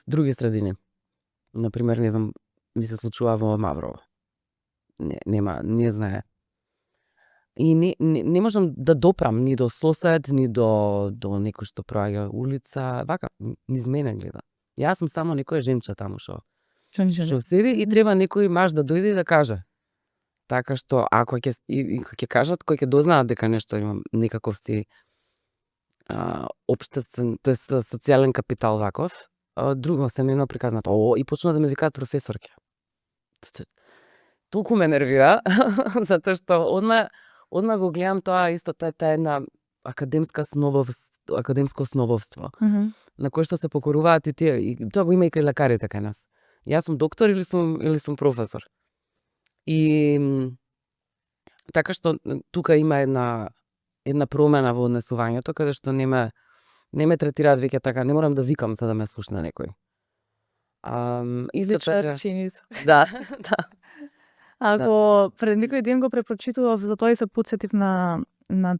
други средини. Например, не знам, ми се случува во Маврово. Не знае. И не можам да допрам ни до сосед, ни до некој што проаѓа улица, вака, низ мене гледа. Јас сум само некој женче таму што седи и треба некој маж да дојде и да каже. Така што ако ќе кажат, кој ќе дознаат дека нешто имам некаков си општествен, тоест социјален капитал ваков, друго се нено приказнат. И почнува да ме викаат професорке. Толку ме нервира, затоа што одма го гледам тоа исто, таа една академско снобовство, на кое што се покоруваат и тие, и тоа го има и кај лекарите кај нас. Јас сум доктор или сум професор. И така што тука има една промена во однесувањето, каде што не ме третираат веќе така, не морам да викам за да ме слушне некој. Исто така. Да. Ако пред некој ден го препрочитував, затоа и се потсетив на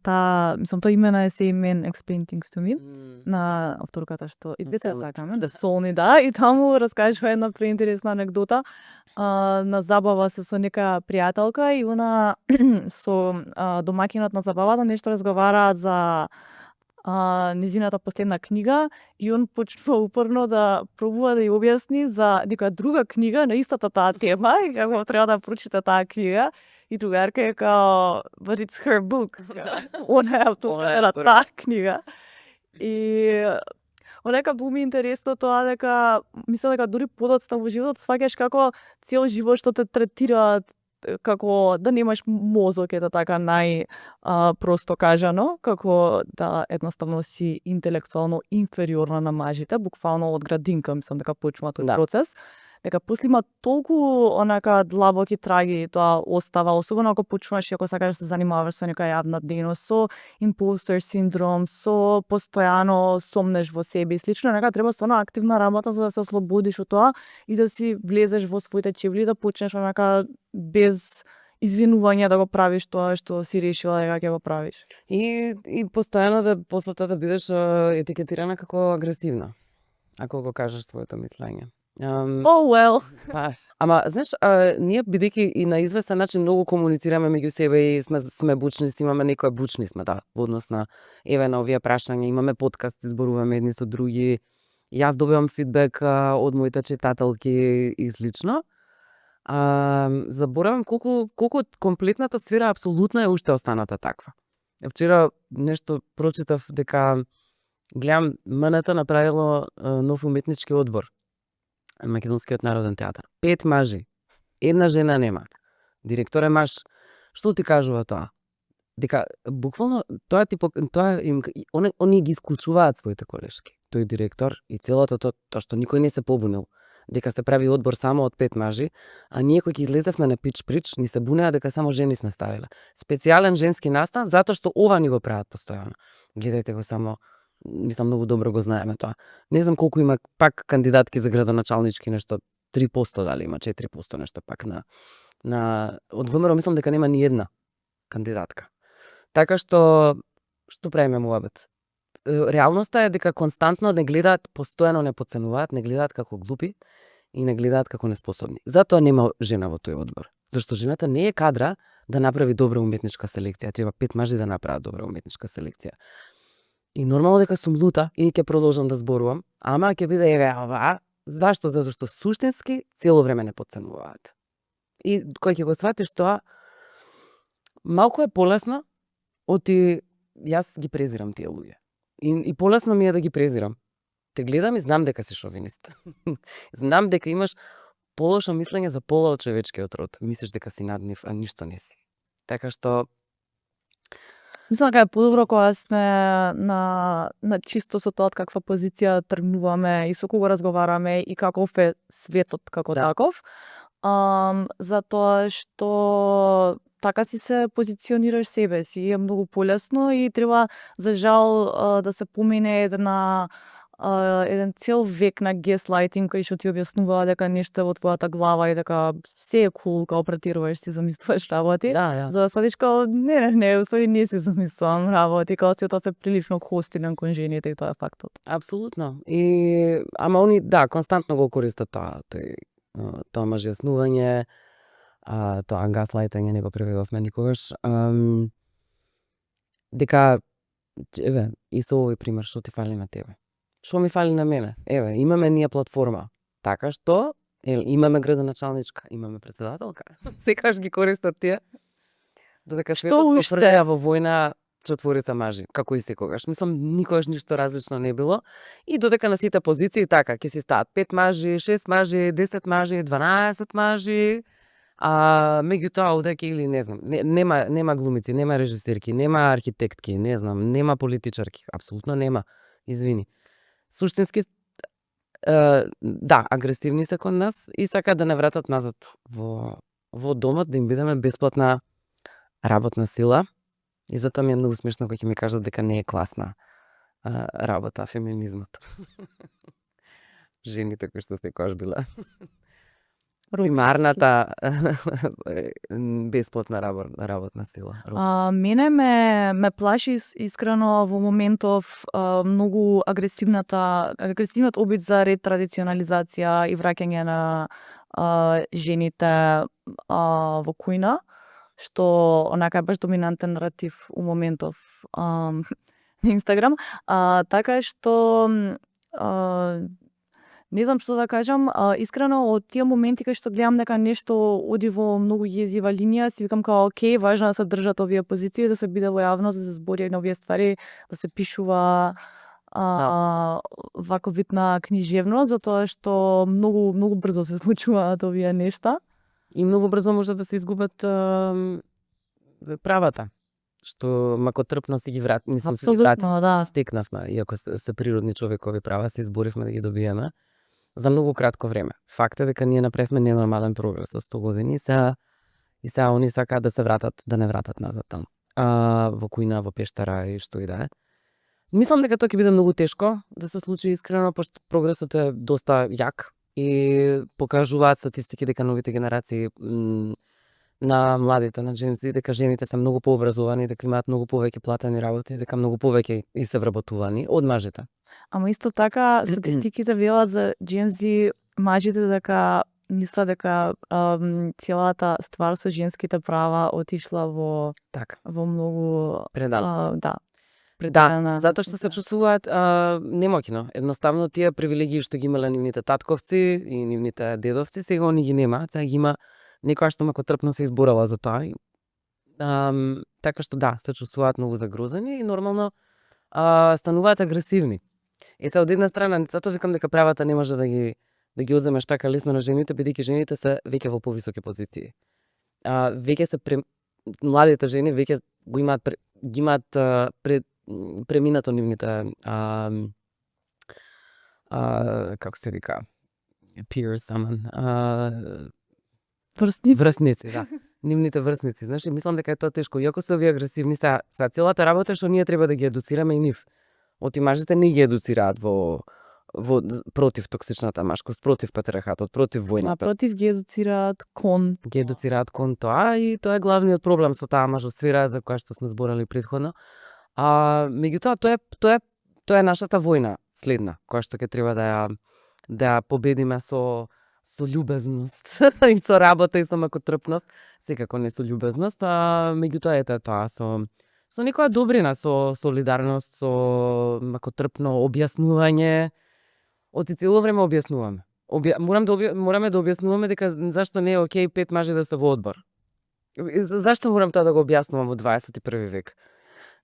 таа, мислам, тоа име на есеј Men Explain Things to Me, на авторката што и двете сакаме, да Солни, да, и таму раскажува една преинтересна анекдота. На забава се со нека пријателка и она со домакинот на забавата нешто разговараат за низината последна книга и он почнува упорно да пробува да ја објасни за некоја друга книга на истата таа тема и како треба да прочита таа книга и другарка е као but it's her book. Она е авторката на таа книга. И онека бу ми интересно тоа дека мислам дека дури подоцна во животот сваќаш како цел живот што те третираат како да немаш мозок, ета така просто кажано, како да едноставно си интелектуално инфериорна на мажите, буквално од градинка, мислам дека почнува тој процес. Дека после има толку онака длабоки траги тоа остава, особено ако почнуваш и ако сакаш да се занимаваш со нека јавна дејност, со импостер синдром, со постојано сомнеш во себе и слично, нека треба стварно активна работа за да се ослободиш од тоа и да си влезеш во своите чевли, да почнеш онака без извинување да го правиш тоа што си решила дека ќе го правиш. И постојано да после тоа да бидеш етикетирана како агресивна, ако го кажеш своето мислење. Ама, знаеш, ние бидејќи и на известен начин многу комуницираме меѓу себе и сме бучни, имаме некоја бучни сме, да, во однос на на овие прашања, имаме подкаст, изборуваме едни со други, Јас добивам фидбек од моите читателки и слично. Заборавам колку комплетната сфера апсолутно е уште останата таква. Вчера нешто прочитав дека гледам МНТ направило нов уметнички одбор. Македонскиот народен театар. 5 мажи. Една жена нема. Директор е маж. Што ти кажува тоа? Дека буквално тоа им они ги исклучуваат своите колешки. Тој директор и целото тоа што никој не се побунил дека се прави одбор само од 5 мажи, а ние кои ќе излезевме на пич прич, ни се бунеа дека само жени сме ставиле. Специјален женски настан затоа што ова ни го прават постојано. Гледајте го само, мислам многу добро го знаеме тоа. Не знам колку има пак кандидатки за градоначалнички, нешто 3% дали има 4% нешто пак на од ВМРО мислам дека нема ни една кандидатка. Така што правиме муабет? Реалноста е дека константно не гледаат, постојано не подценуваат, не гледаат како глупи и не гледаат како неспособни. Затоа нема жена во тој одбор. Зашто жената не е кадра да направи добра уметничка селекција. Треба 5 мажи да направат добра уметничка селекција. И нормално дека сум лута и ќе продолжам да зборувам, ама ќе биде еве ова. Зашто? Затоа што суштински цело време не подценуваат. И кој ќе го сватиш тоа, малку е полесно оти јас ги презирам тие луѓе. И полесно ми е да ги презирам. Те гледам и знам дека си шовинист. Знам дека имаш полошо мислење за пола од човечкиот род. Мислиш дека си над нив, а ништо не си. Така што Мислам дека е подобро кога сме на чисто со тоа од каква позиција тргнуваме и со кого разговараме и каков е светот како таков. Затоа што така си се позиционираш себе си, е многу полесно и треба за жал да се помине еден цел век на геслайтинг кој што ти објаснува дека нешто е во твојата глава и дека се е кул кога претируваш си замислуваш работи. да. За да сватиш као не, уствари не си замислувам работи, као светот е прилично хостинен кон жените и тоа е фактот. Апсолутно. И ама они константно го користат тоа мажјаснување, тоа гаслайтање не го преведовме никогаш. Дека еве и со овој пример што ти фали на тебе. Што ми фали на мене? Еве, имаме ние платформа. Така што имаме градоначалничка, имаме председателка. Секогаш ги користат тие. Додека светот го фрља во војна четворица мажи, како и секогаш. Мислам, никогаш ништо различно не било. И додека на сите позиции така, ќе си стават 5 мажи, 6 мажи, 10 мажи, 12 мажи. Меѓутоа одеќе или не знам, нема глумици, нема режисерки, нема архитектки, не знам, нема политичарки, апсолутно нема. Извини. Суштински агресивни се кон нас и сакаат да не вратат назад во домот, да им бидеме бесплатна работна сила. И затоа ми е многу смешно кога ќе ми кажат дека не е класна работа феминизмот. Жените кои што секогаш била примарната бесплатна работна сила. Мене ме плаши искрено во моментов многу агресивниот обид за ретрадиционализација и враќање на жените во кујна, што онака е баш доминантен наратив у моментов на Инстаграм. Така што не знам што да кажам, искрено од тие моменти кај што гледам дека нешто оди во многу језива линија, си викам као окей, важно да се држат овие позиции, да се биде во јавност, да се збори на овие ствари, да се пишува вако вид на книжевност, затоа што многу брзо се случуваат овие нешта. И многу брзо може да се изгубат правата, што макотрпно си ги стекнавме, иако се природни човекови права, се изборивме да ги добиеме за многу кратко време. Факт е дека ние направивме ненормален прогрес за 100 години и сега они сакаат да се вратат, да не вратат назад таму. Во кујна, во пештара и што и да е. Мислам дека тоа ќе биде многу тешко да се случи искрено, пошто прогресот е доста јак и покажуваат статистики дека новите генерации на младите, на женци, дека жените се многу пообразовани, дека имаат многу повеќе платени работи, дека многу повеќе и се вработувани од мажите. Ама исто така статистиките велат за джензи мажите дека мислат дека целата ствар со женските права отишла во Така. во многу Предал. да. претирана. затоа што се чувствуваат немоќно. Едноставно тие привилегии што ги имале нивните татковци и нивните дедовци, сега они ги нема. Сега ги има некоја што макотрпно се изборала за тоа. Така што да, се чувствуваат многу загрозени и нормално стануваат агресивни. Се од една страна, затоа викам дека правата не може да ги одземеш така лесно на жените, бидејќи жените се веќе во повисоки позиции. Веќе се младите жени веќе го имаат ги имаат преминато нивните како се вика peers, врсници, да. Нивните врсници. Знаеш, мислам дека е тоа тешко. Иако се овие агресивни, са целата работа што ние треба да ги едуцираме и нив. Оти мажите не ги едуцираат во против токсичната машкост, против патриархатот, против војната. Напротив, ги едуцираат кон. Ги едуцираат кон тоа и тоа е главниот проблем со таа мажосфера за која што сме зборали претходно. Меѓутоа тоа е нашата војна следна, која што ќе треба да ја победиме со љубезност и со работа и со макотрпност, секако не со љубезност, меѓутоа ете тоа со некоја добрина, со солидарност, со макотрпно објаснување. Оти цело време објаснуваме. Мораме да објаснуваме дека зашто не е окей 5 мажи да се во одбор. Зашто морам тоа да го објаснувам во 21 век?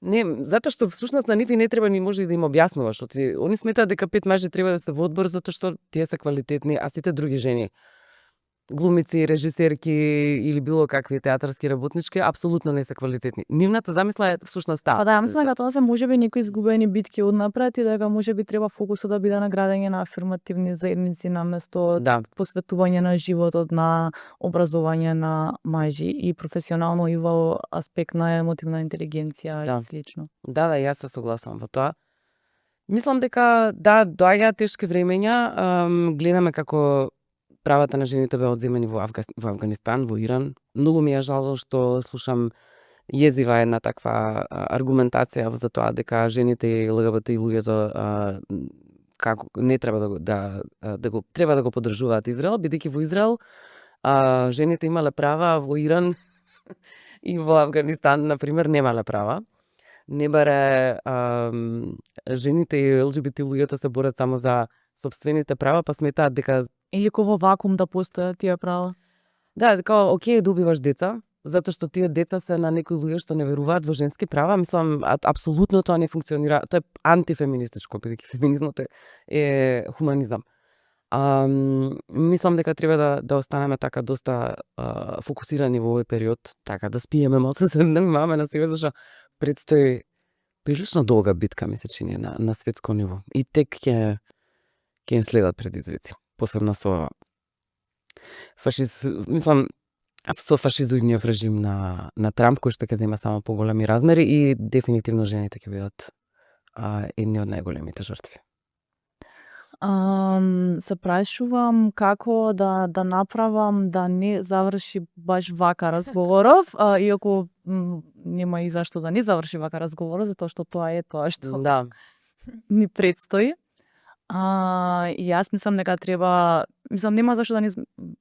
Не, затоа што всушност на нив и не треба ни може да им објаснуваш. Они сметаат дека 5 мажи треба да се во одбор затоа што тие се квалитетни, а сите други жени, глумици, режисерки или било какви театарски работнички, апсолутно не се квалитетни. Нивната замисла е всушност таа. Да, мислам дека тоа се можеби некои изгубени битки однапред и дека можеби треба фокусот да биде на градење на афирмативни заедници наместо посветување на животот, на образување на мажи и професионално и во аспект на емотивна интелигенција и слично. Да, јас се согласувам во тоа. Мислам дека доаѓаат тешки времења, гледаме како правата на жените беа одземени во Авганистан, во Иран. Многу ми е жал што слушам језива една таква аргументација за тоа дека жените и ЛГБТ и луѓето како не треба треба да го поддржуваат Израел, бидејќи во Израел жените имале права, во Иран и во Авганистан на пример немале права. Не баре жените и ЛГБТ луѓето се борат само за сопствените права, па сметаат дека или во вакуум да постојат тие права. Да, дека окей добиваш деца, затоа што тие деца се на некои луѓе што не веруваат во женски права. Мислам апсолутно тоа не функционира. Тоа е антифеминистичко, бидејќи феминизмот е хуманизам. Мислам дека треба да останеме така доста фокусирани во овој период, така да спиеме малку, се внимаваме на себе, зашто предстои прилично долга битка, ми се чини, на светско ниво. И тек ќе им следат предизвици, посебно со со фашизоидниот режим на Трамп, кој што ќе зема само поголеми размери и дефинитивно жените ќе бидат едни од најголемите жртви. Се прашувам како да направам да не заврши баш вака разговоров, иако нема и зашто да не заврши вака разговоров, затоа што тоа е тоа што ни предстои. И јас мислам дека нема зашто да не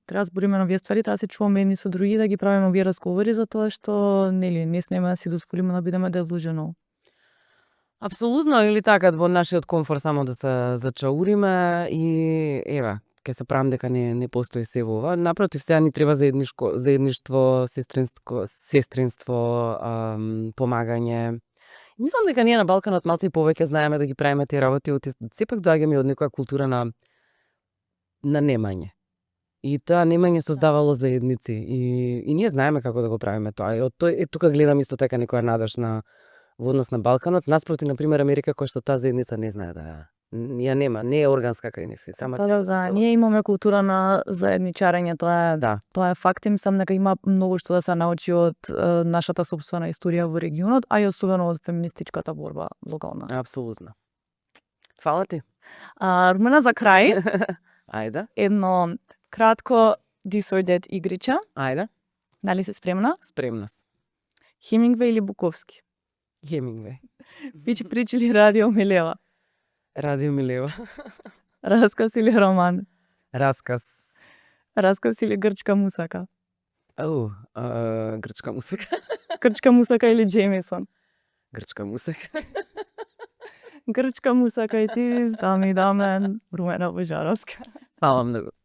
треба збориме на овие ствари, треба да се чуваме едни со други, да ги правиме овие разговори, затоа што не смееме да си дозволиме да бидеме delusional. Апсолутно, или така во нашиот комфор само да се зачауриме и еве, ќе се правам дека не постои се во ова. Напротив, сега ни треба заедништво, сестринство, помагање. Мислам дека ние на Балканот малку и повеќе знаеме да ги правиме тие работи, сепак доаѓаме од некоја култура на немање. И тоа немање создавало заедници и ние знаеме како да го правиме тоа. И тука гледам исто така некоја надеж во однос на Балканот, наспроти на пример Америка, која што таа заедница не знае да ја нема, не е органска кај нив. Ние имаме култура на заедничарење, тоа е факт и мислам дека има многу што да се научи од нашата сопствена историја во регионот, а и особено од феминистичката борба локална. Апсолутно. Фала ти. Румена, за крај. Ајде. Едно кратко this or that игриче. Ајде. Дали си спремна? Спремна сум. Хемингвеј или Буковски? Хемингвеј. Пич прич или Радио Милева? Радио Милева. Расказ или роман? Расказ. Расказ или грчка мусака? Грчка мусака. Грчка мусака или Джемисон? Грчка мусака. Grčka musa, kaj ti, dame, rumena božarovska. Hvala mnogo.